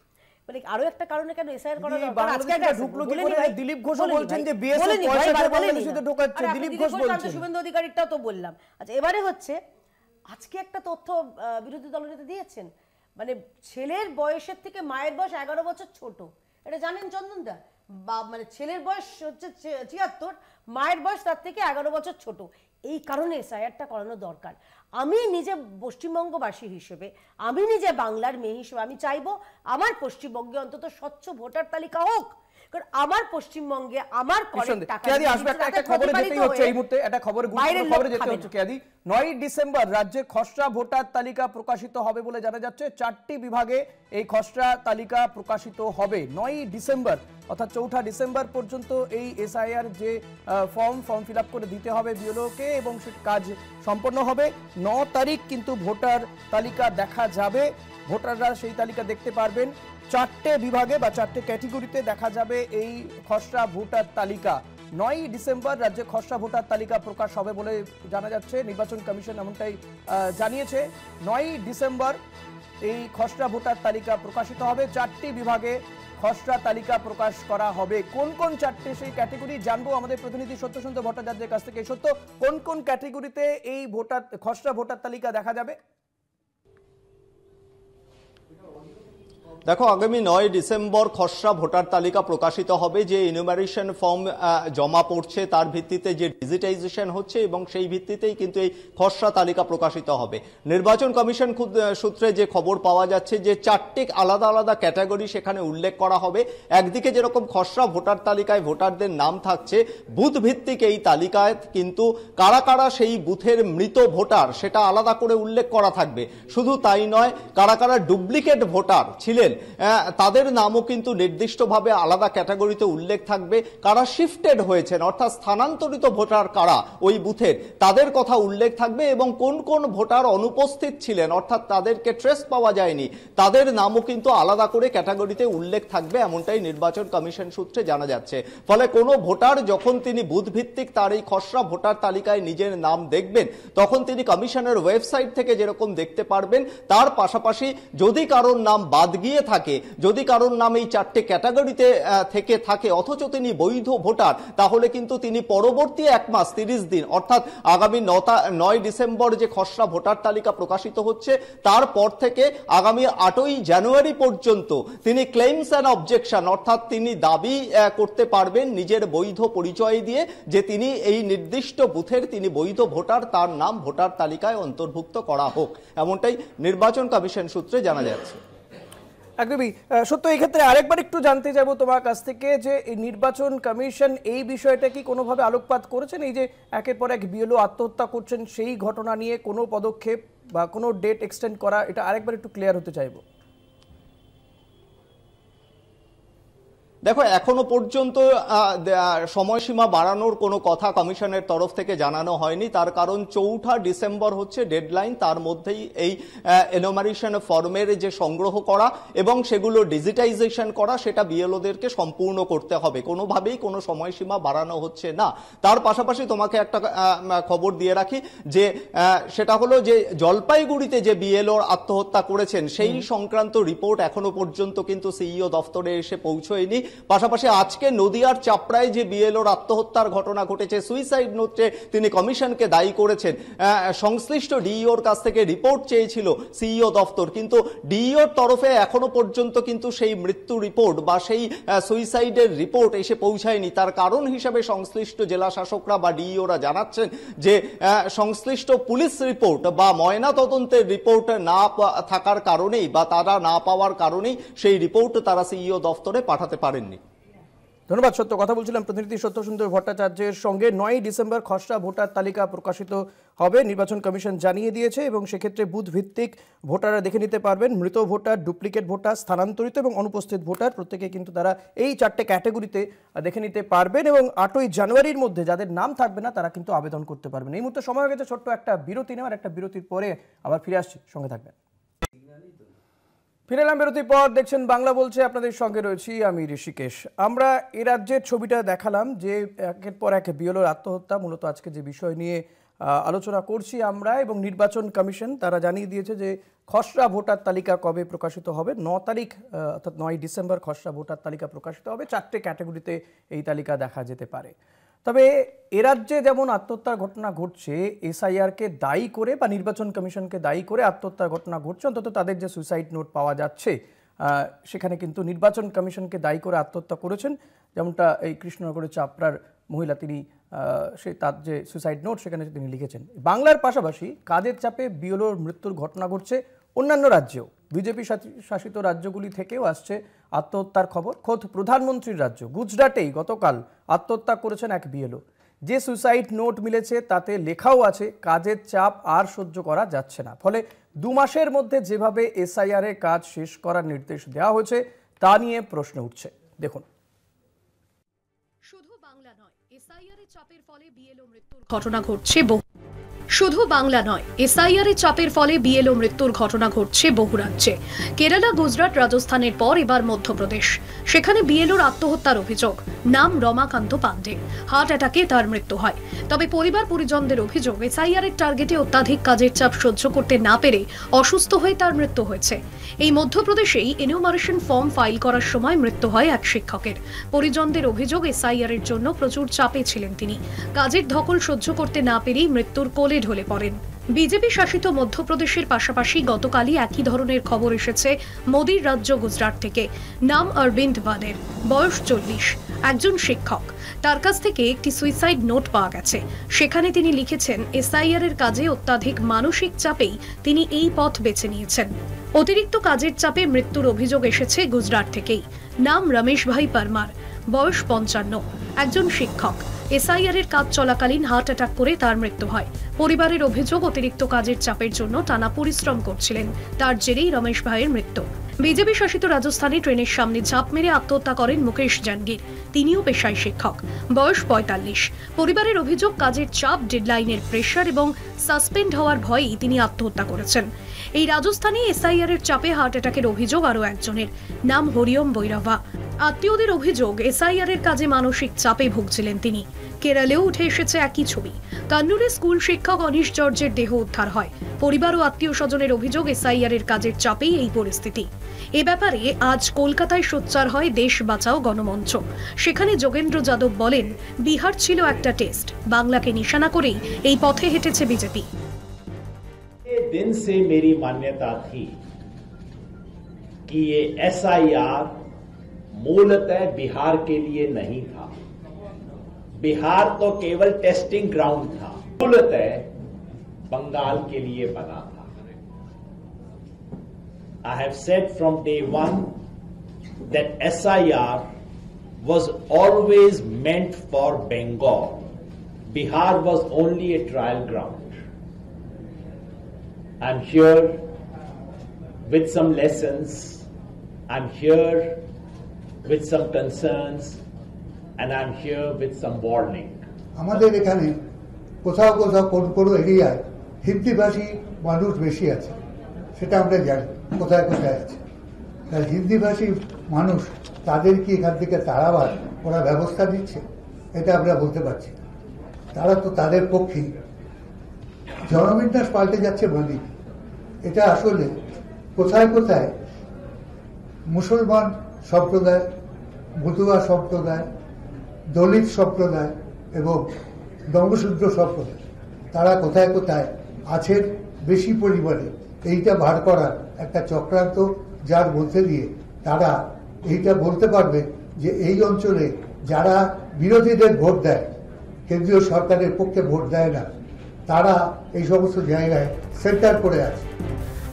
মানে আরো একটা কারণে কেন এসআইআর করা দরকার। আজকে ঢুকলো কি করে দিলীপ ঘোষ বলছেন যে বিএসএফ পয়সা দিয়ে বাংলাদেশে ঢোকাচ্ছে, দিলীপ ঘোষ বলছেন, শুভেন্দু অধিকারীটাও তো বললাম। আচ্ছা এবারে হচ্ছে আজকে একটা তথ্য বিরোধী দলনেতা দিয়েছেন, মানে ছেলের বয়সের থেকে মায়ের বয়স 11 বছর ছোট। এটা জানেন চন্দনদা? মানে ছেলের বয়স হচ্ছে 76, মায়ের বয়স তার থেকে 11 বছর ছোট। এই কারণে এসআইআরটা করানো দরকার। আমি নিজে পশ্চিমবঙ্গবাসী হিসেবে, আমি নিজে বাংলার মেয়ে হিসেবে আমি চাইবো আমার পশ্চিমবঙ্গে অন্তত স্বচ্ছ ভোটার তালিকা হোক, কারণ আমার পশ্চিমবঙ্গে আমার করের টাকা একটা খবরে যেতে হচ্ছে এই মুহূর্তে, একটা খবরে যেতে হচ্ছে কেয়াদি। 9 ডিসেম্বর রাজ্যে খসড়া ভোটার তালিকা প্রকাশিত হবে বলে জানা যাচ্ছে। 4টি বিভাগে এই খসড়া তালিকা প্রকাশিত হবে 9 ডিসেম্বর, অর্থাৎ 4 ডিসেম্বর পর্যন্ত এই এসআইআর যে ফর্ম ফিল আপ করে দিতে হবে বিএলওকে এবং সে কাজ সম্পন্ন হবে। 9 তারিখ কিন্তু ভোটার তালিকা দেখা যাবে, ভোটাররা সেই তালিকা দেখতে পারবেন। 4টে বিভাগে বা 4টে ক্যাটেগরিতে দেখা যাবে এই খসড়া ভোটার তালিকা। 9 ডিসেম্বর রাজ্যে খসড়া ভোটার তালিকা প্রকাশ হবে বলে জানা যাচ্ছে, নির্বাচন কমিশন এমনটাই জানিয়েছে। 9 ডিসেম্বর এই খসড়া ভোটার তালিকা প্রকাশিত হবে। 4টি বিভাগে খসড়া তালিকা প্রকাশ করা হবে। কোন কোন 4টে সেই ক্যাটেগরি জানবো আমাদের প্রতিনিধি সত্যসুন্দর ভট্টাচার্যের কাছ থেকে। সত্য, কোন কোন ক্যাটেগরিতে এই খসড়া ভোটার তালিকা দেখা যাবে? দেখো, আগামী 9 ডিসেম্বর খসড়া ভোটার তালিকা প্রকাশিত হবে। যে ইনুমারেশন ফর্ম জমা পড়ছে তার ভিত্তিতে যে ডিজিটাইজেশন হচ্ছে এবং সেই ভিত্তিতেই কিন্তু এই খসড়া তালিকা প্রকাশিত হবে। নির্বাচন কমিশন সূত্রে যে খবর পাওয়া যাচ্ছে যে 4টে আলাদা আলাদা ক্যাটাগরি সেখানে উল্লেখ করা হবে। একদিকে যেরকম খসড়া ভোটার তালিকায় ভোটারদের নাম থাকছে, বুথ ভিত্তিক এই তালিকায় কিন্তু কারা কারা সেই বুথের মৃত ভোটার সেটা আলাদা করে উল্লেখ করা থাকবে। শুধু তাই নয়, কারা কারা ডুপ্লিকেট ভোটার ছিলেন তাদের নামও কিন্তু নির্দিষ্টভাবে আলাদা ক্যাটাগরিতে উল্লেখ থাকবে। কারা শিফটেড হয়েছেন অর্থাৎ স্থানান্তরিত ভোটার কারা ওই বুথের তাদের কথা উল্লেখ থাকবে, এবং কোন কোন ভোটার অনুপস্থিত ছিলেন অর্থাৎ তাদেরকে ট্রেস পাওয়া যায়নি তাদের নামও কিন্তু আলাদা করে ক্যাটাগরিতে উল্লেখ থাকবে, এমনটাই নির্বাচন কমিশন সূত্রে জানা যাচ্ছে। ফলে কোনো ভোটার যখন তিনি বুথ ভিত্তিক তার এই খসড়া ভোটার তালিকায় নিজের নাম দেখবেন তখন তিনি কমিশনের ওয়েবসাইট থেকে যেরকম দেখতে পারবেন, তার পাশাপাশি যদি কারোর নাম বাদ গিয়ে থাকে, যদি কারোর নাম এই 4টে ক্যাটাগরিতে থেকে থাকে অথচ তিনি বৈধ ভোটার, তাহলে কিন্তু তিনি পরবর্তী 1 মাস 30 দিন অর্থাৎ আগামী 9 ডিসেম্বর যে খসড়া ভোটার তালিকা প্রকাশিত হচ্ছে তারপর থেকে আগামী 8ই জানুয়ারি পর্যন্ত তিনি ক্লেইমস অ্যান্ড অবজেকশন অর্থাৎ তিনি দাবি করতে পারবেন নিজের বৈধ পরিচয় দিয়ে যে তিনি এই নির্দিষ্ট বুথের তিনি বৈধ ভোটার, তার নাম ভোটার তালিকায় অন্তর্ভুক্ত করা হোক, এমনটাই নির্বাচন কমিশন সূত্রে জানা যাচ্ছে। একদমই সত্য। এই ক্ষেত্রে আরেকবার একটু জানতে যাব তোমার কাছ থেকে যে নির্বাচন কমিশন এই বিষয়টা কি কোনোভাবে আলোকপাত করেছেন, এই যে একের পর এক বিএলও আত্মহত্যা করছেন সেই ঘটনা নিয়ে কোনো পদক্ষেপ বা কোনো ডেট এক্সটেন্ড করা, এটা আরেকবার একটু ক্লিয়ার হতে চাইবো। দেখো, এখনো পর্যন্ত সময়সীমা বাড়ানোর কোনো কথা কমিশনের তরফ থেকে জানানো হয়নি। তার কারণ 4 ডিসেম্বর হচ্ছে ডেডলাইন, তার মধ্যেই এই এনুমারেশন ফর্মের যে সংগ্রহ করা এবং সেগুলো ডিজিটাইজেশন করা সেটা বিএলওদেরকে সম্পূর্ণ করতে হবে, কোনোভাবেই কোনো সময়সীমা বাড়ানো হচ্ছে না। তার পাশাপাশি তোমাকে একটা খবর দিয়ে রাখি যে সেটা হলো যে জলপাইগুড়িতে যে বিএলও আত্মহত্যা করেছেন সেই সংক্রান্ত রিপোর্ট এখনো পর্যন্ত কিন্তু সিইও দফতরে এসে পৌঁছয়নি। পাশাপাশি আজকে নদিয়ার চাপড়ায় যে বিএলওর আত্মহত্যার ঘটনা ঘটেছে, সুইসাইড নোটে তিনি কমিশনকে দায়ী করেছেন। সংশ্লিষ্ট ডিইওর কাছ থেকে রিপোর্ট চেয়েছিল সিইও দফতর, কিন্তু ডিইওর তরফে এখনো পর্যন্ত কিন্তু সেই মৃত্যু রিপোর্ট বা সেই সুইসাইডের রিপোর্ট এসে পৌঁছায়নি। তার কারণ হিসাবে সংশ্লিষ্ট জেলা শাসকরা বা ডিইওরা জানাচ্ছেন যে সংশ্লিষ্ট পুলিশ রিপোর্ট বা ময়না তদন্তের রিপোর্ট না থাকার কারণেই বা তারা না পাওয়ার কারণেই সেই রিপোর্ট তারা সিইও দফতরে পাঠাতে পারেননি। ধন্যবাদ সত্য। কথা বলছিলাম প্রতিনিধি সত্যসুন্দর ভট্টাচার্যের সঙ্গে। 9 ডিসেম্বর খসড়া ভোটার তালিকা প্রকাশিত হবে, নির্বাচন কমিশন জানিয়ে দিয়েছে, এবং সেক্ষেত্রে বুথ ভিত্তিক ভোটাররা দেখে নিতে পারবেন মৃত ভোটার, ডুপ্লিকেট ভোটার, স্থানান্তরিত এবং অনুপস্থিত ভোটার, প্রত্যেকে কিন্তু তারা এই 4টে ক্যাটাগরিতে দেখে নিতে পারবেন, এবং 8ই জানুয়ারির মধ্যে যাদের নাম থাকবে না তারা কিন্তু আবেদন করতে পারবেন। এই মুহূর্তে সময় হয়ে গেছে ছোট্ট একটা বিরতি নেওয়ার, একটা বিরতির পরে আবার ফিরে আসছি, সঙ্গে থাকবেন। ফিরে এলাম বিরতির পর, দেখছেন বাংলা বলছে, আপনাদের সঙ্গে রয়েছি আমি ঋষিকেশ। আমরা এ রাজ্যের ছবিটা দেখালাম যে একের পর এক বিএলওর আত্মহত্যা, মূলত আজকে যে বিষয় নিয়ে আলোচনা করছি আমরা, এবং নির্বাচন কমিশন তারা জানিয়ে দিয়েছে যে খসড়া ভোটার তালিকা কবে প্রকাশিত হবে। 9 তারিখ অর্থাৎ 9 ডিসেম্বর খসড়া ভোটার তালিকা প্রকাশিত হবে। 4টে ক্যাটাগরিতে এই তালিকা দেখা যেতে পারে। তবে এ রাজ্যে যেমন আত্মহত্যার ঘটনা ঘটছে, এসআইআরকে দায়ী করে বা নির্বাচন কমিশনকে দায়ী করে আত্মহত্যার ঘটনা ঘটছে, অন্তত তাদের যে সুইসাইড নোট পাওয়া যাচ্ছে সেখানে কিন্তু নির্বাচন কমিশনকে দায়ী করে আত্মহত্যা করেছেন। যেমনটা এই কৃষ্ণনগরের চাপড়ার মহিলা, তিনি তার যে সুইসাইড নোট সেখানে তিনি লিখেছেন। বাংলার পাশাপাশি কাজের চাপে বিএলওর মৃত্যুর ঘটনা ঘটছে অন্যান্য রাজ্যেও। বিজেপি শাসিত রাজ্যগুলি থেকেও আসছে আত্মহত্যার খবর। খোদ প্রধানমন্ত্রীর রাজ্য গুজরাটেই গতকাল আত্মহত্যা করেছেন এক বিএলও। যে সুইসাইড নোট মিলেছে তাতে লেখাও আছে কাজের চাপ আর সহ্য করা যাচ্ছে না। ফলে 2 মাসের মধ্যে যেভাবে এসআইআর এর কাজ শেষ করার নির্দেশ দেওয়া হয়েছে তা নিয়ে প্রশ্ন উঠছে। দেখুন, শুধু বাংলা নয়, এসআইআর এর চাপের ফলে বিএলও মৃত্যুর ঘটনা ঘটছে শুধু বাংলা নয়, এসআইআর এর চাপের ফলে বিএলও মৃত্যুর ঘটনা ঘটছে বহু রাজ্যে। কেরালা, গুজরাট, রাজস্থানের পর এবার মধ্যপ্রদেশ। সেখানে বিএলওর আত্মহত্যার অভিযোগ। নাম রমাকান্ত পান্ডে। হার্ট অ্যাটাকে তার মৃত্যু হয়। তবে পরিবার পরিজনদের অভিযোগ, এসআইআর এর টার্গেটে অত্যাধিক কাজের চাপ সহ্য করতে না পেরে অসুস্থ হয়ে তার মৃত্যু হয়েছে। এই মধ্যপ্রদেশেই এনুমারেশন ফর্ম ফাইল করার সময় মৃত্যু হয় এক শিক্ষকের। পরিজনদের অভিযোগ, এসআইআর এর জন্য প্রচুর চাপে ছিলেন তিনি। কাজের ধকল সহ্য করতে না পেরেই মৃত্যুর কোলে ঢলে পড়েন। বিজেপি শাসিত মধ্যপ্রদেশের পাশাপাশি গতকালই একই ধরনের খবর এসেছে মোদির রাজ্য গুজরাট থেকে। নাম অরবিন্দ বানের, বয়স 40, একজন শিক্ষক। তার কাছ থেকে একটি সুইসাইড নোট পাওয়া গেছে। সেখানে তিনি লিখেছেন, এসআইআর এর কাজে অত্যাধিক মানসিক চাপেই তিনি এই পথ বেছে নিয়েছেন। অতিরিক্ত কাজের চাপে মৃত্যুর অভিযোগ এসেছে গুজরাট থেকেই। নাম রমেশ ভাই পারমার, বয়স 55, একজন শিক্ষক। এসআইআর এর কাজ চলাকালীন হার্ট অ্যাটাক করে তার মৃত্যু হয়। পরিবারের অভিযোগ, অতিরিক্ত কাজের চাপের জন্য টানা পরিশ্রম করছিলেন, তার জেরেই রমেশ ভাইয়ের মৃত্যু। বিজেপি শাসিত রাজস্থানে ট্রেনের সামনে ঝাঁপ মেরে আত্মহত্যা করেন মুকেশ জাঙ্গির। তিনিও পেশায় শিক্ষক, বয়স ৪৫। পরিবারের অভিযোগ কাজের চাপ, ডেডলাইনের প্রেসার এবং সাসপেন্ড হওয়ার ভয়েই তিনি আত্মহত্যা করেছেন। এই রাজস্থানে এসআইআর এর চাপে হার্ট অ্যাটাকের অভিযোগ আরও একজনের, নাম হরিওম বৈরভা। আত্মীয়দের অভিযোগ এসআইআর এর কাজে মানসিক চাপে ভুগছিলেন তিনি। কেরালেও উঠে এসেছে একই ছবি। কান্নুরে স্কুল শিক্ষক অনিশ জর্জের দেহ উদ্ধার হয়। পরিবার ও আত্মীয় স্বজনের অভিযোগ এসআইআর এর কাজের চাপেই এই পরিস্থিতি। এ ব্যাপারে আজ কলকাতায় সোচ্চার হয় দেশ বাঁচাও গণমঞ্চ। সেখানে যোগেন্দ্র যাদব বলেন, বিহার ছিল একটা টেস্ট, বাংলাকে নিশানা করেই এই পথে হেঁটেছে বিজেপি। दिन से मेरी मान्यता थी कि ये एसआईआर मूलतः बिहार के लिए नहीं था। बिहार तो केवल टेस्टिंग ग्राउंड था, मूलतः बंगाल के लिए बना था। I have said from day one that SIR was always meant for Bengal. Bihar was only a trial ground. I'm here with some lessons, I'm here with some concerns, and I'm here with some warning. আমাদের এখানে কোথাও কোথাও কোন কোনো এরিয়ায় হিন্দিভাষী মানুষ বেশি আছে, সেটা আমরা জানি কোথায় কোথায় আছে। তাই হিন্দিভাষী মানুষ তাদের কি এখান থেকে তাড়াবার ওরা ব্যবস্থা দিচ্ছে, এটা আমরা বলতে পারছি। তারা তো তাদের পক্ষেই। জনবিন্যাস পাল্টে যাচ্ছে মানে এটা আসলে কোথায় কোথায় মুসলমান সম্প্রদায়, মতুয়া সম্প্রদায়, দলিত সম্প্রদায় এবং নবশূদ্র সম্প্রদায়, তারা কোথায় কোথায় আছেন বেশি পরিমাণে। এইটা বার করার একটা চক্রান্ত, যার মধ্যে দিয়ে তারা এইটা বলতে পারবে যে এই অঞ্চলে যারা বিরোধীদের ভোট দেয়, কেন্দ্রীয় সরকারের পক্ষে ভোট দেয় না, তারা এই সমস্ত জায়গায় সেন্টার করে আছে।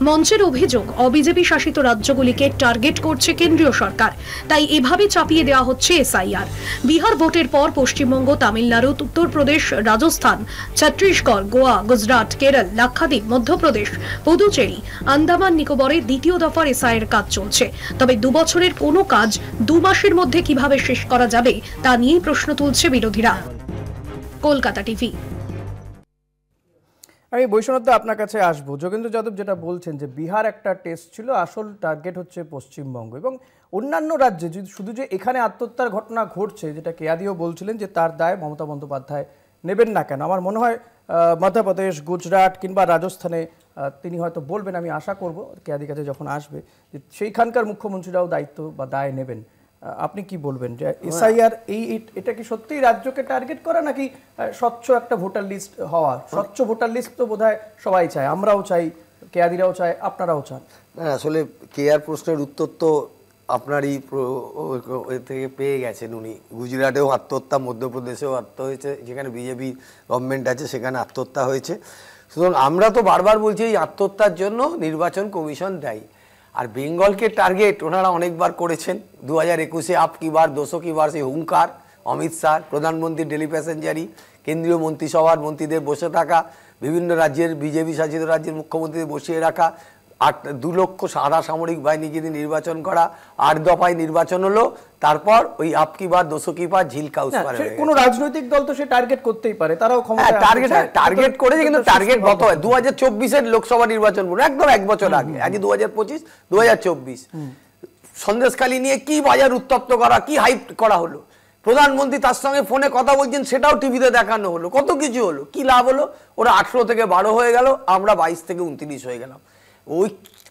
মঞ্চের অভিযোগ, অবিজেপি শাসিত রাজ্যগুলিকে টার্গেট করছে কেন্দ্রীয় সরকার, তাই এভাবে চাপিয়ে দেওয়া হচ্ছে এসআইআর। বিহার ভোটের পর পশ্চিমবঙ্গ, তামিলনাড়ু, উত্তরপ্রদেশ, রাজস্থান, ছত্তিশগড়, গোয়া, গুজরাট, কেরল, লাক্ষাদ্বীপ, মধ্যপ্রদেশ, পুদুচেরি, আন্দামান নিকোবরে দ্বিতীয় দফার এসআইআর কাজ চলছে। তবে 2 বছরের কোনো কাজ 2 মাসের মধ্যে কিভাবে শেষ করা যাবে তা নিয়েই প্রশ্ন তুলছে বিরোধীরা। কলকাতা টিভি। আমি বৈষ্ণবদা আপনার কাছে আসবো। যোগেন্দ্র যাদব যেটা বলছেন যে বিহার একটা টেস্ট ছিল, আসল টার্গেট হচ্ছে পশ্চিমবঙ্গ এবং অন্যান্য রাজ্যে। শুধু যে এখানে আত্মহত্যার ঘটনা ঘটছে, যেটা কেয়াদিও বলছিলেন যে তার দায় মমতা বন্দ্যোপাধ্যায় নেবেন না কেন, আমার মনে হয় মধ্যপ্রদেশ, গুজরাট কিংবা রাজস্থানে তিনি হয়তো বলবেন, আমি আশা করব কেয়াদির কাছে যখন আসবে যে সেইখানকার মুখ্যমন্ত্রীরাও দায়িত্ব বা দায় নেবেন। আপনি কি বলবেন যে এসআইআর এটা কি সত্যিই রাজ্যকে টার্গেট করা, নাকি স্বচ্ছ একটা ভোটার লিস্ট হওয়া? স্বচ্ছ ভোটার লিস্ট তো বোধহয় সবাই চায়, আমরাও চাই, কেয়াদিরাও চায়, আপনারাও চান। আসলে কেয়ার প্রশ্নের উত্তর তো আপনারই থেকে পেয়ে গেছেন উনি। গুজরাটেও আত্মহত্যা, মধ্যপ্রদেশেও আত্মহত্যা হয়েছে, যেখানে বিজেপি গভর্নমেন্ট আছে সেখানে আত্মহত্যা হয়েছে। সুতরাং আমরা তো বারবার বলছি এই আত্মহত্যার জন্য নির্বাচন কমিশন দায়ী। আর বেঙ্গলকে টার্গেট ওনারা অনেকবার করেছেন। 2021-এ আপ কি বার 200 কি বার, সেই হুঙ্কার অমিত শাহ, প্রধানমন্ত্রীর ডেলি প্যাসেঞ্জারি, কেন্দ্রীয় মন্ত্রিসভার মন্ত্রীদের বসে থাকা, বিভিন্ন রাজ্যের বিজেপি শাসিত রাজ্যের মুখ্যমন্ত্রীদের বসিয়ে রাখা, 2 লক্ষ আধা সামরিক বাহিনী যদি নির্বাচন করা, 8 দফায় নির্বাচন হলো, তারপর ওই আপ কি বার 200 কি বার ঝিল কাউস পারে। কোনো রাজনৈতিক দল তো সে টার্গেট করতেই পারে, তারাও টার্গেট করেছে, কিন্তু টার্গেট গত হয় 2024-এর লোকসভা নির্বাচন বলে একদম 1 বছর আগে। আজ 2025, 2024 সন্দেশখালী নিয়ে কি বাজার উত্তপ্ত করা, কি হাইপ করা হলো। প্রধানমন্ত্রী তার সঙ্গে ফোনে কথা বলছেন, সেটাও টিভিতে দেখানো হলো। কত কিছু হলো, কি লাভ হলো? ওরা 18 থেকে 12 হয়ে গেল, আমরা 22 থেকে 29 হয়ে গেলাম। ওই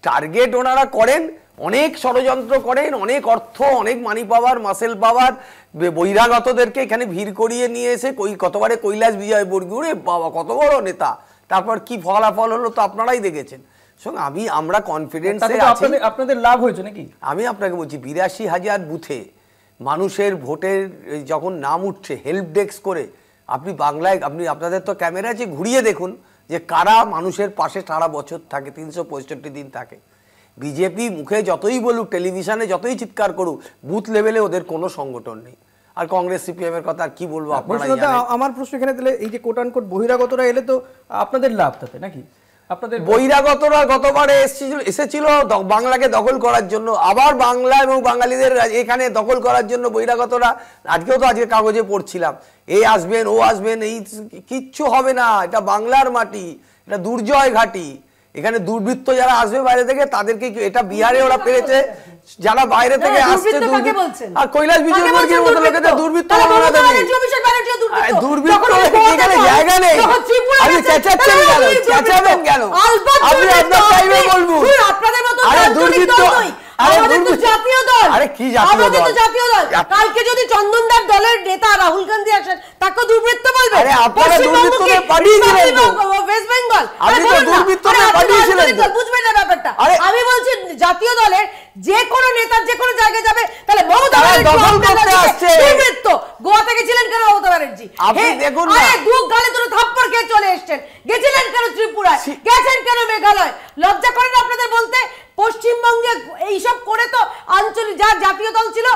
টার্গেট ওনারা করেন, অনেক ষড়যন্ত্র করেন, অনেক অর্থ, অনেক মানি পাওয়ার, মাসেল পাওয়ার, বহিরাগতদেরকে এখানে ভিড় করিয়ে নিয়ে এসে কতবারে কৈলাস বিজয় বর্গী, বাবা কত বড় নেতা, তারপর কি ফলাফল হলো তো আপনারাই দেখেছেন। আমরা কনফিডেন্সে আছি। আপনাদের লাভ হয়েছে নাকি? আমি আপনাকে বলছি 82,000 বুথে মানুষের ভোটের যখন নাম উঠছে হেল্প ডেস্ক করে, আপনি বাংলায়, আপনাদের তো ক্যামেরা আছে, ঘুরিয়ে দেখুন যে কারা মানুষের পাশে সারা বছর থাকে, 365 দিন থাকে। বিজেপি মুখে যতই বলুক, টেলিভিশনে যতই চিৎকার করুক, বুথ লেভেলে ওদের কোনো সংগঠন নেই। আর কংগ্রেস সিপিএম এর কথা আর কি বলবো আপনারা। আমার প্রশ্ন এখানে তাহলে এই যে কোট আনকোট বহিরাগতরা এলে তো আপনাদের লাভ তাতে নাকি? আপনাদের বহিরাগতরা গতবারে এসেছিল বাংলাকে দখল করার জন্য, আবার বাংলা এবং বাঙালিদের এখানে দখল করার জন্য বহিরাগতরা, আজকেও তো আজকে কাগজে পড়ছিলাম, এই আসবেন ও আসবেন, এই কিচ্ছু হবে না, এটা বাংলার মাটি, এটা দুর্জয় ঘাটি, এখানে দুর্বৃত্ত যারা আসবে বাইরে থেকে তাদেরকে, এটা বিহারে ওরা পেরেছে, যারা বাইরে থেকে আসছে আর কৈলাস বিজয়বর্গীর মতো লোকেদের দুর্বৃত্ত এখানে জায়গা নেই। আপনি চেঁচাচ্ছেন কেন? চেঁচাবেন কেন? আপনি আপনার টাইমে বলবো। আরে দুর্বৃত্ত, আরে কি জাতীয় দল? কালকে যদি চন্দনদার দলের নেতা রাহুল গান্ধী আসেন তাকে দুর্বৃত্ত বলবে? আরে আপনারা দুর্বৃত্তকে পাঠিয়েছিলেন তো ওয়েস্ট বেঙ্গল, আপনি তো দুর্বৃত্তকে পাঠিয়েছিলেন তো। বুঝবেন না ব্যাপারটা? আমি বলছি জাতীয় দলের যে কোনো নেতা যে কোনো জায়গায় যাবে, তাহলে মমতা ব্যানার্জি দুর্বৃত্ত। গোয়া থেকে ছিলেন কেন মমতা ব্যানার্জি? আপনি দেখুন না, দু গালে দুটো থাপ্পড় খেয়ে চলে এসেছেন। গেছিলেন কেন ত্রিপুরায়? গেছেন কেন মেঘালয়? লজ্জা করেন আপনাদের বলতে? পশ্চিমবঙ্গে এইসব করে তো আঞ্চলিক যার জাতীয় দল ছিল,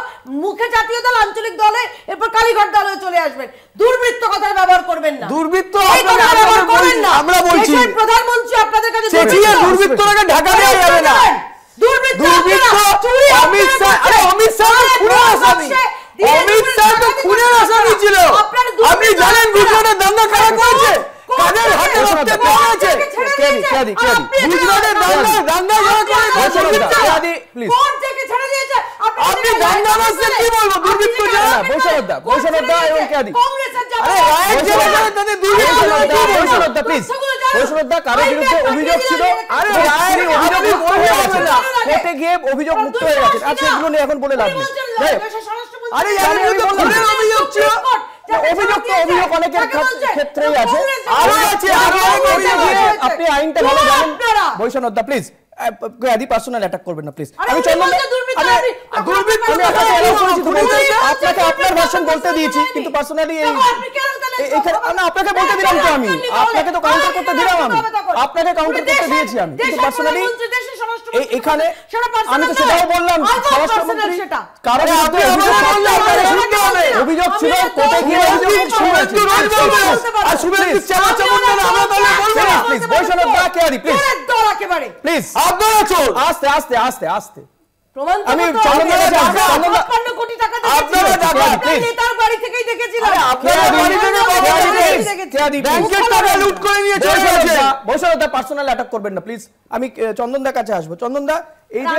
মুখে জাতীয় দল, আঞ্চলিক দলে, এরপর কালীঘাট দলে চলে আসবেন। দুর্বৃত্ত কথার ব্যবহার করবেন না। দুর্বৃত্ত ব্যবহার করবেন না। আমরা বলছি প্রধানমন্ত্রী আপনাদের কাছে দুর্বৃত্তটাকে ঢাকা দেওয়া যাবে না। দুর্বৃত্ত অমিত শাহ, আরে অমিত শাহ খুনের আসামি, অমিত শাহ তো খুনের আসামি ছিল। আপনি জানেন গুজরাটের দাঙ্গা কারা করেছে? কাদের হাতে রক্তে পাওয়া গেছে? গুজরাটের দাঙ্গা যারা করেছে, কোন থেকে ছেড়ে দিয়েছে? আপনি দাঙ্গা বলছেন, কি বলবো? দুর্বৃত্ত যারা বৈষ্ণবদা এবং কেয়াদি, আরে রাইট যারা তাদের বৈষ্ণবদা প্লিজ, বৈষ্ণবদা কারো বিরুদ্ধে অভিযোগ ছিল, আরে রাইট অভিযোগ কোর্টে গিয়ে অভিযোগ মুক্ত হয়ে গেছে। আচ্ছা এগুলো নিয়ে এখন বলে লাভ নেই। আরে জানেন তো খুনের অভিযোগ ছিল, অভিযোগ তো অভিযোগ অনেকের ক্ষেত্রেই আছে, আরো আছে, আপনি আইনটা ভালো জানেন। বৈষ্ণবদা প্লিজ আদি পার্সোনাল অ্যাটাক করবেন না প্লিজ। আমি আপনাকে আপনার ভার্সন বলতে দিয়েছি, কিন্তু পার্সোনালি আপনাকে বলতে দিলাম তো, আমি আপনাকে তো কাউন্টার করতে দিলাম, আমি আপনাকে কাউন্টার করতে দিয়েছি আমি, কিন্তু পার্সোনালি এখানে আমি তো সেটাও বললাম স্বরাষ্ট্রমন্ত্রী কারণ অভিযোগ ছিল, কোর্টে গিয়ে অভিযোগ প্লিজ আস্তে আস্তে আস্তে আস্তে আমি পার্সোনাল অ্যাটাক করবেন না প্লিজ। আমি চন্দনদার কাছে আসবো। চন্দনদা, এই যে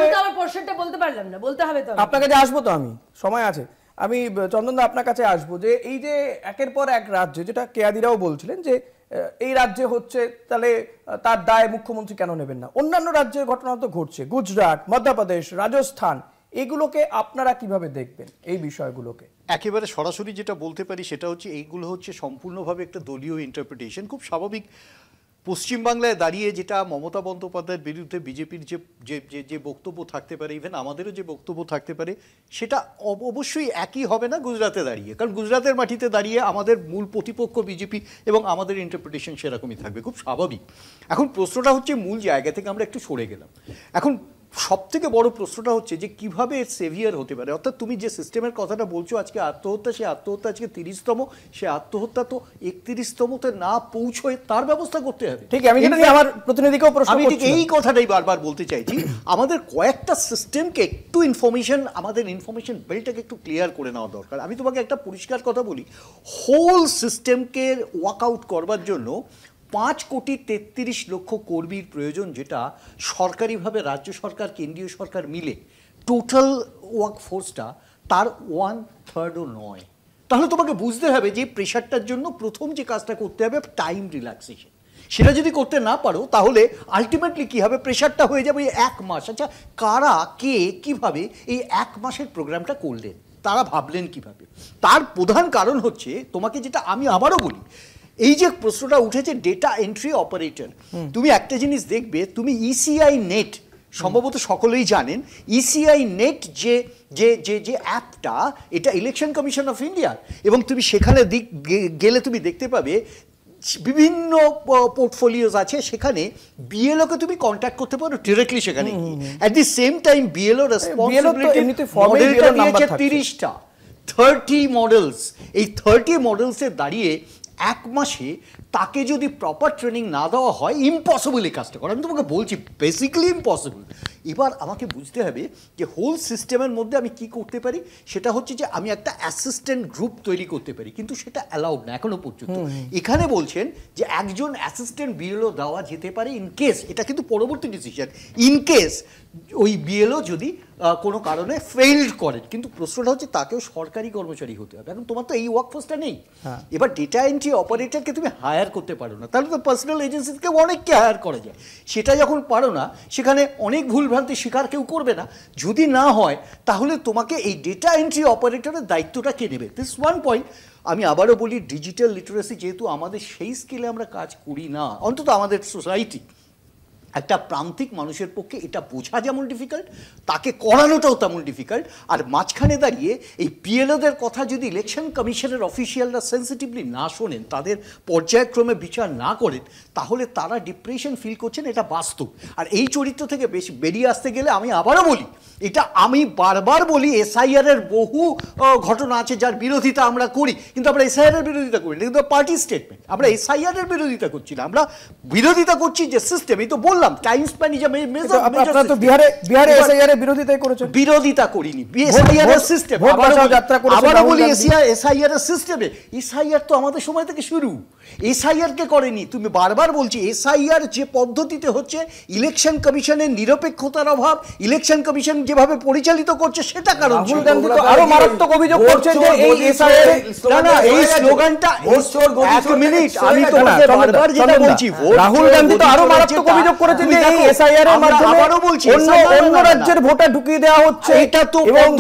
বলতে পারলাম না, বলতে হবে তো, আপনার কাছে আসবো তো, আমি সময় আছে। আমি চন্দনদা আপনার কাছে আসবো যে এই যে একের পর এক রাজ্য, যেটা কেয়াদিরাও বলছিলেন যে এই রাজ্যে হচ্ছে, তাহলে তার দায় মুখ্যমন্ত্রী কেন নেবেন না? অন্যান্য রাজ্যের ঘটনা তো ঘটছে, গুজরাট, মধ্যপ্রদেশ, রাজস্থান, এগুলোকে আপনারা কিভাবে দেখবেন এই বিষয়গুলোকে? একেবারে সরাসরি যেটা বলতে পারি সেটা হচ্ছে এইগুলো হচ্ছে সম্পূর্ণভাবে একটা দলীয় ইন্টারপ্রিটেশন। খুব স্বাভাবিক, পশ্চিমবাংলায় দাঁড়িয়ে যেটা মমতা বন্দ্যোপাধ্যায়ের বিরুদ্ধে বিজেপির যে বক্তব্য থাকতে পারে, ইভেন আমাদেরও যে বক্তব্য থাকতে পারে, সেটা অবশ্যই একই হবে না গুজরাটে দাঁড়িয়ে, কারণ গুজরাটের মাটিতে দাঁড়িয়ে আমাদের মূল প্রতিপক্ষ বিজেপি এবং আমাদের ইন্টারপ্রিটেশন সেরকমই থাকবে, খুব স্বাভাবিক। এখন প্রশ্নটা হচ্ছে মূল জায়গা থেকে আমরা একটু সরে গেলাম। এখন সব থেকে বড় প্রশ্নটা হচ্ছে যে কিভাবে সেভিয়ার হতে পারে, অর্থাৎ তুমি যে সিস্টেমের কথাটা বলছো, আজকে আত্মহত্যা, সে আত্মহত্যা আজকে 30তম, সে আত্মহত্যা তো 31তমতে না পৌঁছয় তার ব্যবস্থা করতে হবে। ঠিক, আমি আমার প্রতিনিধিকেও প্রশ্ন আমি ঠিক এই কথাটাই বারবার বলতে চাইছি, আমাদের কয়েকটা সিস্টেমকে একটু আমাদের ইনফরমেশন বেলটাকে একটু ক্লিয়ার করে নেওয়া দরকার। আমি তোমাকে একটা পরিষ্কার কথা বলি, হোল সিস্টেমকে ওয়ার্কআউট করবার জন্য 5,33,00,000 কর্মীর প্রয়োজন, যেটা সরকারিভাবে রাজ্য সরকার, কেন্দ্রীয় সরকার মিলে টোটাল ওয়ার্কফোর্সটা তার 1/3ও নয়। তাহলে তোমাকে বুঝতে হবে যে প্রেশারটার জন্য প্রথম যে কাজটা করতে হবে টাইম রিল্যাক্সেশন। সেটা যদি করতে না পারো তাহলে আলটিমেটলি কী হবে, প্রেশারটা হয়ে যাবে 1 মাস। আচ্ছা, কারা কে কিভাবে এই 1 মাসের প্রোগ্রামটা করলেন, তারা ভাবলেন কিভাবে? তার প্রধান কারণ হচ্ছে, তোমাকে যেটা আমি আবারও বলি, এই যে প্রশ্নটা উঠেছে ডেটা এন্ট্রি অপারেটর, তুমি একটা জিনিস দেখবে, তুমি ইসিআই নেট সম্ভবত সকলেই জানেন, ইসিআই নেট যে যে যে যে অ্যাপটা, এটা ইলেকশন কমিশন অফ ইন্ডিয়া, এবং তুমি সেখানে গেলে তুমি দেখতে পাবে বিভিন্ন পোর্টফোলিওস আছে, সেখানে বিএলওকে তুমি কন্ট্যাক্ট করতে পারো ডিরেক্টলি সেখানে। At the same time BLO responsibility মডেলটা দিয়েছে 30টা, 30 মডেলস। এই 30 মডেলসে দাঁড়িয়ে 1 মাসে তাকে যদি প্রপার ট্রেনিং না দেওয়া হয় ইম্পসিবল এই কাজটা করা। আমি তোমাকে বলছি বেসিক্যালি ইম্পসিবল। এবার আমাকে বুঝতে হবে যে হোল সিস্টেমের মধ্যে আমি কি করতে পারি, সেটা হচ্ছে যে আমি একটা অ্যাসিস্ট্যান্ট গ্রুপ তৈরি করতে পারি, কিন্তু সেটা অ্যালাউড না এখনো পর্যন্ত। এখানে বলছেন যে একজন অ্যাসিস্ট্যান্ট বিএলও দেওয়া যেতে পারে ইন কেস, এটা কিন্তু পরবর্তী ডিসিশন, ইন কেস ওই বিএলও যদি কোনো কারণে ফেইল্ড করেন। কিন্তু প্রশ্নটা হচ্ছে তাকেও সরকারি কর্মচারী হতে হবে। এখন তোমার তো এই ওয়ার্কফোর্সটা নেই। এবার ডেটা এন্ট্রি অপারেটরকে তুমি হায়ার করতে পারো না, তাহলে তো পার্সোনাল এজেন্সিকে অনেককে হায়ার করা যায়। সেটা যখন পারো না, সেখানে অনেক ভুলভ্রান্তি স্বীকার কেউ করবে না। যদি না হয় তাহলে তোমাকে এই ডেটা এন্ট্রি অপারেটরের দায়িত্বটা কে নেবে? This one point. আমি আবারও বলি, ডিজিটাল লিটারেসি যেহেতু আমাদের সেই স্কেলে আমরা কাজ করি না, অন্তত আমাদের সোসাইটি, একটা প্রান্তিক মানুষের পক্ষে এটা বোঝা যেমন ডিফিকাল্ট, তাকে করানোটাও তেমন ডিফিকাল্ট। আর মাঝখানে দাঁড়িয়ে এই পিএলওদের কথা যদি ইলেকশন কমিশনের অফিসিয়ালরা সেন্সিটিভলি না শোনেন, তাদের পর্যায়ক্রমে বিচার না করেন, তাহলে তারা ডিপ্রেশন ফিল করছেন, এটা বাস্তব। আর এই চরিত্র থেকে বেশি বেরিয়ে আসতে গেলে আমি আবারও বলি, এটা আমি বারবার বলি, এসআইআরের বহু ঘটনা আছে যার বিরোধিতা আমরা করি, কিন্তু আমরা এসআইআরের বিরোধিতা করি না, কিন্তু পার্টি স্টেটমেন্ট। আমরা এসআইআরের বিরোধিতা করছি না, আমরা বিরোধিতা করছি যে সিস্টেম। এই তো বললাম time span is a major. আপনারা তো বিহারে এসআইআর এর বিরোধিতাই করেছেন। বিরোধিতা করিনি, এসআইআর এর সিস্টেম। আবারও বলি, এসআইআর এর সিস্টেমে, এসআইআর তো আমাদের সময় থেকে শুরু, এসআইআর কে করেনি। তুমি বারবার বলছি, এসআইআর যে পদ্ধতিতে হচ্ছে, ইলেকশন কমিশনের নিরপেক্ষতার অভাব, ইলেকশন কমিশন যেভাবে পরিচালিত করছে সেটা কারণ। রাহুল গান্ধী তো আরো মারাত্মক অভিযোগ করছেন যে এই এসআইআর, না না, এই স্লোগানটা, এক মিনিট, আমি তোমাকে বারবার যেটা বলছি, রাহুল গান্ধী তো আরো মারাত্মক অভিযোগ করেছেন যে এই এসআইআর এর মাধ্যমে অন্য রাজ্যের ভোটার ঢুকিয়ে দেওয়া হচ্ছে, এটা তো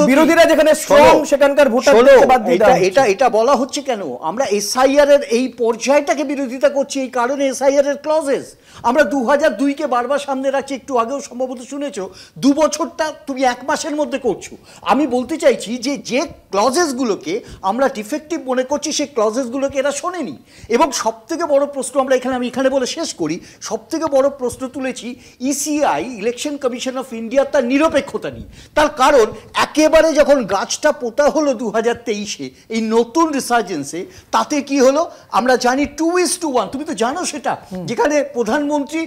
বিরোধীরা যেখানে স্ট্রং সেখানকার ভোটার বাদ দিয়ে দেওয়া হচ্ছে। এটা বলা হচ্ছে কেন? আমরা এসআইআর এর এই পর্যায়টাকে বিরোধিতা করছি, এই কারণে এসআইআর এর ক্লজেস আমরা 2002-কে বারবার সামনে রাখছি। একটু আগেও সম্ভবত শুনেছো, 2 বছরটা তুমি 1 মাসের মধ্যে করছো। আমি বলতে চাইছি যে যে ক্লজেসগুলোকে আমরা ডিফেক্টিভ মনে করছি, সেই ক্লজেসগুলোকে এরা শোনেনি। এবং সবথেকে বড় প্রশ্ন আমি এখানে বলে শেষ করি, সবথেকে বড় প্রশ্ন তুলেছি ECI, election commission of India, তার নিরপেক্ষতা নিয়ে। তার কারণ একেবারে যখন গাছটা পোতা হলো 2023-এ এই নতুন রিসার্জেন্সে, তাতে কি হলো আমরা জানি 2:1। তুমি তো জানো সেটা, যেখানে প্রধানমন্ত্রী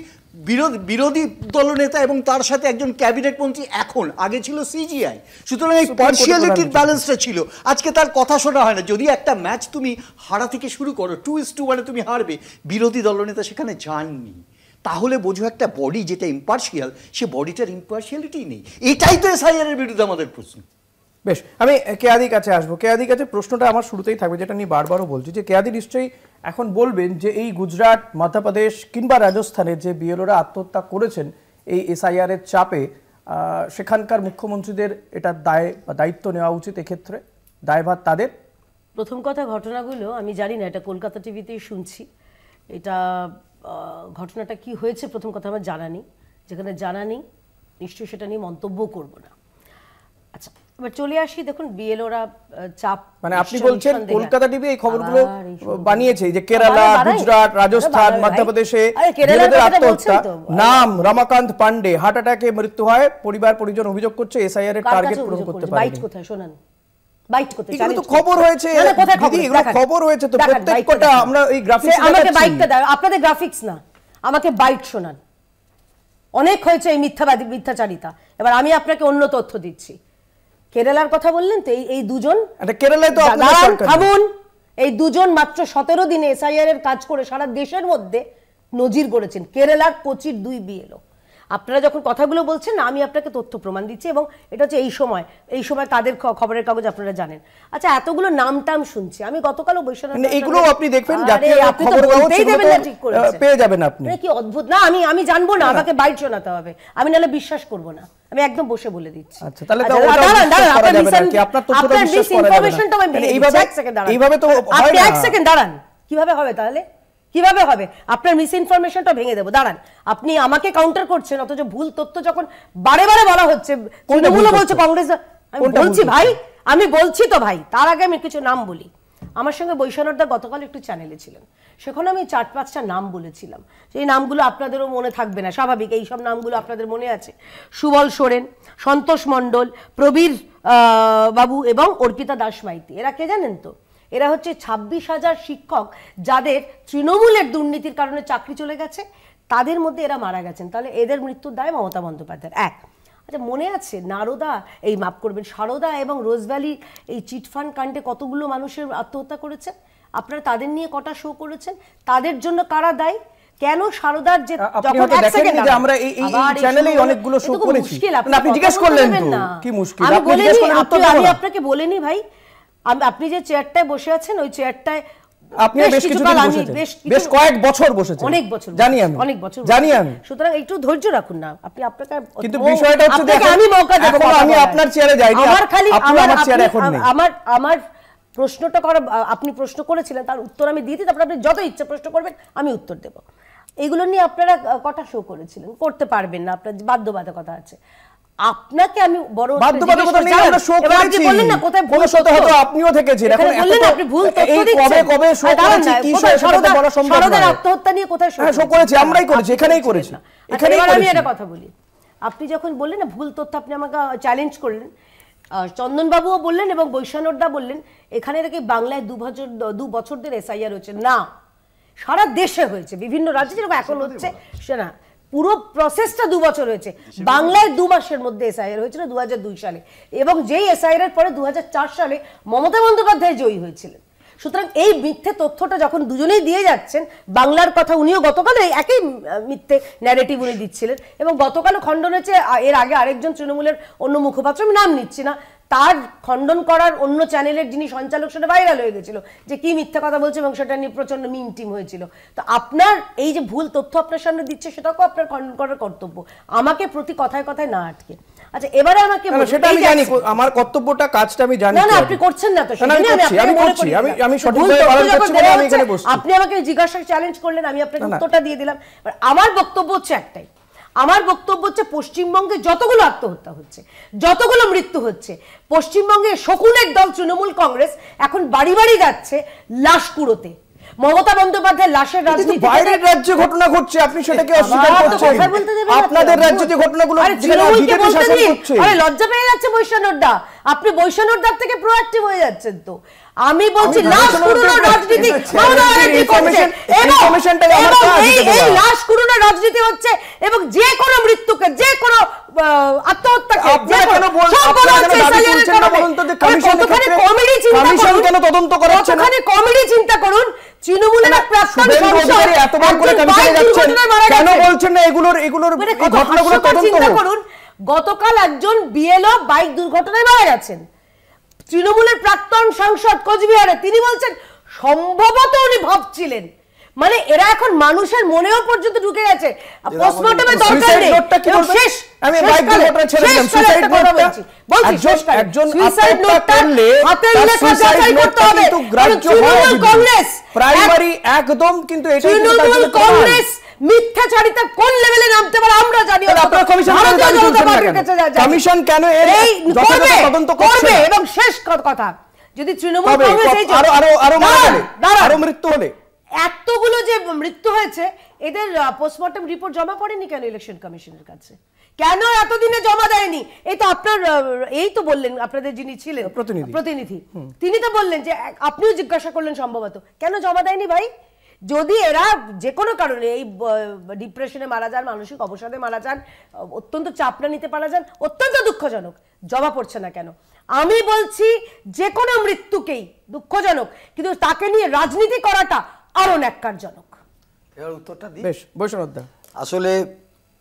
বিরোধী দলনেতা এবং তার সাথে একজন ক্যাবিনেট মন্ত্রী, এখন আগে ছিল সিজিআই। সুতরাং এই পার্সিয়ালিটির ব্যালেন্সটা ছিল। আজকে তার কথা শোনা হয় না। যদি একটা ম্যাচ তুমি হারা থেকে শুরু করো, 2:1-এ তুমি হারবে, বিরোধী দলনেতা সেখানে যাননি, তাহলে বোঝো একটা বডি যেটা ইম্পার্শিয়াল, সে বডিটার ইম্পার্শিয়ালিটি নেই। এটাই তো এসআইআর এর বিরুদ্ধে আমাদের প্রশ্ন। বেশ, আমি কেয়াদির কাছে আসবো। কেয়াদির কাছে প্রশ্নটা আমার শুরুতেই থাকবে, যেটা নিয়ে বারবারও বলছি, যে কেয়াদি নিশ্চয়ই এখন বলবেন যে এই গুজরাট, মধ্যপ্রদেশ কিংবা রাজস্থানের যে বিএলওরা আত্মহত্যা করেছেন এই এসআইআর এর চাপে, সেখানকার মুখ্যমন্ত্রীদের এটা দায়িত্ব নেওয়া উচিত, এক্ষেত্রে দায়ভার তাদের। প্রথম কথা, ঘটনাগুলো আমি জানি না, এটা কলকাতা টিভিতেই শুনছি। এটা ঘটনাটা কি হয়েছে প্রথম কথা আমার জানা নেই, যেখানে জানা নেই নিশ্চয়ই সেটা নিয়ে মন্তব্য করব না। আচ্ছা, এবার চলে আসি। দেখুন, বিএলওরা চাপ, মানে আপনি বলছেন কলকাতা টিভি এই খবরগুলো বানিয়েছে যে কেরালা, গুজরাট, রাজস্থান, মধ্যপ্রদেশে বিএলওদের আত্মহত্যা, নাম রমাকান্ত পান্ডে, হার্ট অ্যাটাকে মৃত্যু হয়, পরিবার পরিজন অভিযোগ করছে এসআইআর এর টার্গেট পূরণ করতে পারেনি। বাইট কোথায় শোনান? বাইট কোথায়? এগুলো তো খবর হয়েছে দিদি, এগুলো খবর হয়েছে তো, প্রত্যেকটা আমরা এই গ্রাফিক্স আমাকে বাইটটা দাও, আপনাদের গ্রাফিক্স না, আমাকে বাইট শোনান। অনেক হয়েছে এই মিথ্যাচারিতা। এবার আমি আপনাকে অন্য তথ্য দিচ্ছি। কেরালার কথা বললেন তো, এই দুজন, কেরালায় তো থামুন, এই দুজন মাত্র 17 দিনে এসআইআর এর কাজ করে সারা দেশের মধ্যে নজির গড়েছেন। কেরালার কোচির 2 বিএলও। আপনারা যখন কথাগুলো বলছেন না, আমি আপনাকে তথ্য প্রমাণ দিচ্ছি, এবং এটা হচ্ছে এই সময় কাদের খবরের কাগজ আপনারা জানেন। আচ্ছা, এতগুলো নাম টাম শুনছি আমি, গতকালও বৈশাখ, এগুলো আপনি দেখবেন জাতীয় খবরের কাগজ পেয়ে যাবেন আপনি। কি অদ্ভুত না! আমি জানবো না, আমাকে বাইট শোনাতে হবে, আমি নাহলে বিশ্বাস করব না। আমি একদম বসে বলে দিচ্ছি। আচ্ছা, তাহলে তো আপনার তথ্যটা বিশ্বাস করা যাবে না। এইভাবে তো আপনি এক সেকেন্ড দাঁড়ান। কিভাবে হবে তাহলে? কিভাবে হবে? আপনার মিস ইনফরমেশনটা ভেঙে দেবো, দাঁড়ান। আপনি আমাকে কাউন্টার করছেন, অথচ ভুল তথ্য যখন বারে বারে বলা হচ্ছে, তৃণমূল বলছে, কংগ্রেস, আমি বলছি ভাই, আমি বলছি তো ভাই, তার আগে আমি কিছু নাম বলি। আমার সঙ্গে বৈশানরদা গতকাল একটু চ্যানেলে ছিলেন, সেখানে আমি 4-5টা নাম বলেছিলাম, সেই নামগুলো আপনাদেরও মনে থাকবে না, স্বাভাবিক, এই সব নামগুলো আপনাদের মনে আছে। সুবল সোরেন, সন্তোষ মণ্ডল, প্রবীর বাবু এবং অর্পিতা দাস মাইতি। এরা কে জানেন তো? এরা হচ্ছে 26,000 শিক্ষক যাদের তৃণমূলের দুর্নীতির কারণে চাকরি চলে গেছে, তাদের মধ্যে এরা মারা গেছেন। তাহলে এদের মৃত্যুর দায় মমতা বন্দ্যোপাধ্যায়ের। এক, আচ্ছা মনে আছে নারদা, এই মাফ করবেন, সারদা এবং রোজভ্যালি এই চিটফান্ড কাণ্ডে কতগুলো মানুষের আত্মহত্যা করেছেন? আপনারা তাদের নিয়ে কটা শো করেছেন? তাদের জন্য কারা দায়ী? কেন সারদার যে যখন এক সেকেন্ড আমরা এই চ্যানেলেই অনেকগুলো শো করেছি, আপনি জিজ্ঞেস করলেন তো কি মুশকিল? আমি আপনাকে বলিনি ভাই, আপনি যে চেয়ারটায় বসে আছেন ওই চেয়ারটায় আপনি বেশ কিছুদিন বসেছেন, বেশ কয়েক বছর বসেছেন, অনেক বছর জানি আমি, অনেক বছর জানি আমি। সুতরাং একটু ধৈর্য রাখুন না আপনি, আপনাকে কিন্তু বিষয়টা হচ্ছে দেখুন আমি মৌকা দেব, আমি আপনার চেয়ারে যাইনি, আমার খালি আমার চেয়ারে এখন নেই। আমার প্রশ্নটা করা, আপনি প্রশ্ন করেছিলেন তার উত্তর আমি দিয়ে দিই, তারপর আপনি যত ইচ্ছা প্রশ্ন করবেন আমি উত্তর দেব। এগুলো নিয়ে আপনারা কটা শো করেছিলেন? করতে পারবেন না, আপনার বাধ্যবাধকতা আছে। আপনাকে আমি বড় বাধ্যবাধকতা নেই, আমরা শো করেছি, বললেন না কোথায় ভুল শোতে হয়তো আপনিও থেকেছেন, এখন বললেন আপনি ভুল তথ্য দিচ্ছেন, কবে শো করেছি কি শো সেটা বলা সম্ভব না। সারদার আত্মহত্যা নিয়ে কোথায় শো করেছি? আমরাই করেছি, এখানেই করেছি, এখানেই করেছি। আমি একটা কথা বলি, আপনি যখন বললেন না ভুল তথ্য, আপনি আমাকে চ্যালেঞ্জ করলেন, চন্দনবাবুও বললেন এবং বৈষ্ণবদা বললেন এখানে নাকি বাংলায় 2 বছর ধরে এসআইআর হচ্ছে না, সারা দেশে হয়েছে, বিভিন্ন রাজ্যে যেরকম এখন হচ্ছে সেটা পুরো প্রসেসটা 2 বছর হয়েছে। বাংলায় 2 মাসের মধ্যে এসআইআর হয়েছিল 2002 সালে, এবং যেই এসআইআর এর পরে 2004 সালে মমতা বন্দ্যোপাধ্যায় জয়ী হয়েছিলেন। সুতরাং এই মিথ্যে তথ্যটা যখন দুজনেই দিয়ে যাচ্ছেন, বাংলার কথা উনিও গতকাল একই মিথ্যে ন্যারেটিভ উনি দিচ্ছিলেন, এবং গতকালও খণ্ডন হয়েছে, এর আগে আরেকজন তৃণমূলের অন্য মুখপাত্র, আমি নাম নিচ্ছি না, তার খণ্ডন করার অন্য চ্যানেলের যিনি সঞ্চালক সেটা ভাইরাল হয়ে গেছিল যে কি মিথ্যা কথা বলছে, এবং সেটা নিয়ে প্রচন্ড মিম টিম হয়েছিল। তো আপনার এই যে ভুল তথ্য আপনার সামনে দিচ্ছে সেটাকেও আপনার খণ্ডন করার কর্তব্য, আমাকে প্রতি কথায় কথায় না আটকে। আচ্ছা এবারে আমাকে সেটা আমি জানি, আমার কর্তব্যটা কাজটা আমি জানি। না না আপনি করছেন না তো, আমি সঠিকভাবে পালন করছি বলে আমি এখানে বসছি। আপনি আমাকে জিজ্ঞাসা চ্যালেঞ্জ করলেন, আমি আপনাকে উত্তরটা দিয়ে দিলাম। আমার বক্তব্য হচ্ছে একটাই, আমার বক্তব্য হচ্ছে পশ্চিমবঙ্গে যতগুলো আত্মহত্যা হচ্ছে, যতগুলো মৃত্যু হচ্ছে, পশ্চিমবঙ্গে শকুনের দল তৃণমূল কংগ্রেস এখন বাড়ি বাড়ি যাচ্ছে লাশ কুড়োতে। মমতা বন্দ্যোপাধ্যায় লাশের রাজনীতি, বাইরের রাজ্যে ঘটনা ঘটছে, আপনি সেটাকে অস্বীকার করছেন। আপনাদের রাজ্যে যে ঘটনাগুলো আরে লজ্জা পেয়ে যাচ্ছে বৈষ্ণবদা, আপনি বৈষ্ণবদার থেকে প্রোঅ্যাক্টিভ হয়ে যাচ্ছেন। তো আমি বলছি লাশ কুড়োনোর রাজনীতি, এই লাশ কুড়োনোর রাজনীতি হচ্ছে, এবং যে কোনো মৃত্যুকে, যে কোনো আত্মহত্যাকে কমেডি চিন্তা করুন। তৃণমূলের প্রাক্তন সাংসদ কেন বলছেন না এগুলোর ঘটনাগুলো তদন্ত করুন? গতকাল একজন বিএলও বাইক দুর্ঘটনায় মারা গেছেন, তৃণমূলের প্রাক্তন সাংসদ কোচবিহারে, তিনি বলছেন সম্ভবত উনি ভাবছিলেন, মানে এরা এখন মানুষের মনেও পর্যন্ত ঢুকে গেছে। পোস্টমর্টমের দরকার নেই, শেষ আমি বাইক দুর্ঘটনা ছেড়ে দিলাম, সুইসাইড নোটটা একজন আত্মহত্যা করলে হাতের লেখা যাচাই করতে হবে, তৃণমূল কংগ্রেস প্রাইমারি একদম, কিন্তু এটা তৃণমূল কংগ্রেস মিথ্যাচারিতা কোন লেভেলে নামতে পারে আমরা জানি। আপনারা কমিশন কেন এই তদন্ত করবে? এবং শেষ কথা, যদি তৃণমূল কংগ্রেস এই আরো মৃত্যু হলে, এতগুলো যে মৃত্যু হয়েছে, এদের পোস্টমর্টম রিপোর্ট জমা পড়েনি কেন ইলেকশন কমিশনের কাছে? কেন এতদিনে জমা দেয়নি? এই তো আপনার, এই তো বললেন আপনাদের যিনি ছিলেন প্রতিনিধি, তিনি তো বললেন যে আপনিও জিজ্ঞাসা করলেন সম্ভবত কেন জমা দেয়নি ভাই। যদি এরা যে কোনো কারণে এই ডিপ্রেশনে মারা যান, মানসিক অবসাদে মারা যান, অত্যন্ত চাপ না নিতে পারা যান, অত্যন্ত দুঃখজনক, জমা পড়ছে না কেন? আমি বলছি যে কোনো মৃত্যুকেই দুঃখজনক, কিন্তু তাকে নিয়ে রাজনীতি করাটা আরো ন্যাক্কারজনক। এবার উত্তরটা দিই। বেশ, বৈষ্ণবদা, আসলে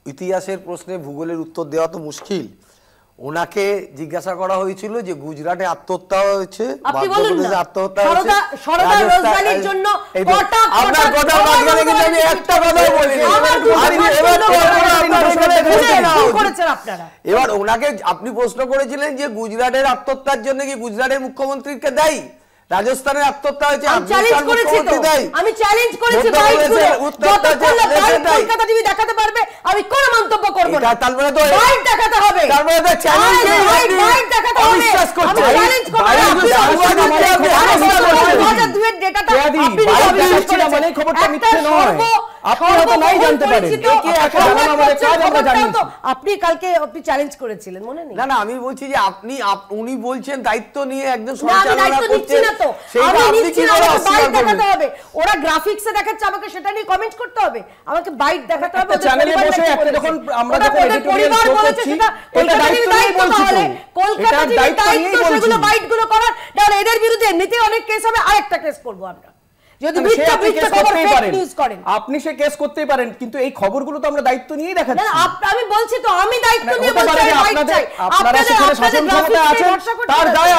ইতিহাসের প্রশ্নে ভূগোলের উত্তর দেওয়া তো মুশকিল। ওনাকে জিজ্ঞাসা করা হয়েছিল যে গুজরাটে আত্মহত্যা হয়েছে, মধ্যপ্রদেশে আত্মহত্যা হয়েছে, আপনার কথা মাঝখানে কিন্তু আমি একটা কথাই বলিনি। এবার ওনাকে আপনি প্রশ্ন করেছিলেন যে গুজরাটের আত্মহত্যার জন্য কি গুজরাটের মুখ্যমন্ত্রীকে দায়ী, রাজস্থানের আত্মহত্যা হয়েছে আমি চ্যালেঞ্জ করেছি, কলকাতা টিভি দেখাতে পারবে, আমি কোনো মন্তব্য করব না, তারপরে তো বাইট দেখাতে হবে, তারপরে তো চ্যালেঞ্জ বাইট দেখাতে হবে, অবিশ্বাস করছে, আমি চ্যালেঞ্জ করব না। 2002 এর ডেটাটা আপনি অবিশ্বাস করেছেন, মানে খবরটা মিথ্যে নয়। আপনি হয়তো নাই জানতে পারেন, একে একে জানানো আমাদের কাজ, আমরা জানিয়েছি। আপনি কালকে আপনি চ্যালেঞ্জ করেছিলেন, মনে নেই? না না, আমি বলছি যে উনি বলছেন দায়িত্ব নিয়ে একজন না, আমি দায়িত্ব নিচ্ছি না তো, আমি নিচ্ছি না, আমাকে বাইট দেখাতে হবে। ওরা গ্রাফিক্সে দেখাচ্ছে, আমাকে সেটা নিয়ে কমেন্ট করতে হবে, আমাকে বাইট দেখাতে হবে। চ্যানেলে বসে একটা যখন আমরা যখন এডিটোরিয়াল শো করছি, এটা দায়িত্ব নিয়ে বলছি তো, কলকাতা দায়িত্ব নিয়ে সেগুলো বাইটগুলো করার, কারণ এদের বিরুদ্ধে এমনিতে অনেক কেস হবে, আরেকটা কেস করব আমরা যদি মিথ্যা খবর ফেক নিউজ করেন। আপনি সে কেস করতেই পারেন, কিন্তু এই খবরগুলো তো আমরা দায়িত্ব নিয়েই দেখাচ্ছি। না, আমি বলছি তো, আমি দায়িত্ব নিয়ে বলছি, আপনারা সেখানে শাসন ক্ষমতায় আছেন, তার দায়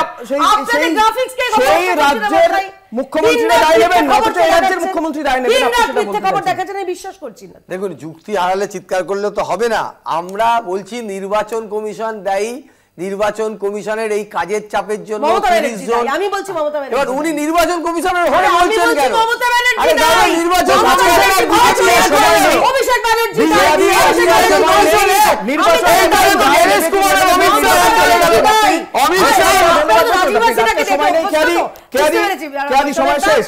আপনাদের গ্রাফিক্স কে সেই রাজ্যের মুখ্যমন্ত্রীরা দায় নেবেন না, অথচ এই রাজ্যের মুখ্যমন্ত্রী দায় নেবেন। আপনি সেটা বলতে খবর দেখাচ্ছেন, আমি বিশ্বাস করছি না। দেখুন, যুক্তি হারালে চিৎকার করলে তো হবে না। আমরা বলছি নির্বাচন কমিশন দায়ী, নির্বাচন কমিশনের এই কাজের চাপের জন্য 30 জন। আমি বলছি মমতা ব্যানার্জি। এবার উনি নির্বাচন কমিশনের হয়ে বলছেন কেন? মমতা ব্যানার্জি আরে দাদা, নির্বাচন অভিষেক ব্যানার্জি সময় শেষ,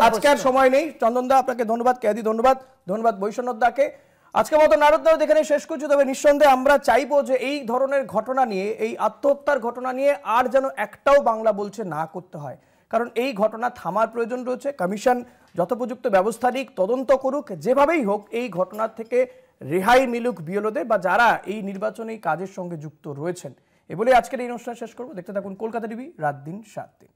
আজকে আর সময় নেই। চন্দনদা আপনাকে ধন্যবাদ, কেয়াদি ধন্যবাদ, ধন্যবাদ বৈষ্ণবদাকে। আজকের মতো নারদ এখানে শেষ করছি। তবে নিঃসন্দেহে আমরা চাইবো যে এই ধরনের ঘটনা নিয়ে, এই আত্মহত্যার ঘটনা নিয়ে আর যেন একটাও বাংলা বলছে না করতে হয়, কারণ এই ঘটনা থামার প্রয়োজন রয়েছে। কমিশন যথোপযুক্ত ব্যবস্থা নিক, তদন্ত করুক, যেভাবেই হোক এই ঘটনার থেকে রেহাই মিলুক বিএলওদের বা যারা এই নির্বাচনী কাজের সঙ্গে যুক্ত রয়েছেন। এ বলে আজকের এই অনুষ্ঠান শেষ করবো। দেখতে থাকুন কলকাতা টিভি, রাত দিন 7 দিন।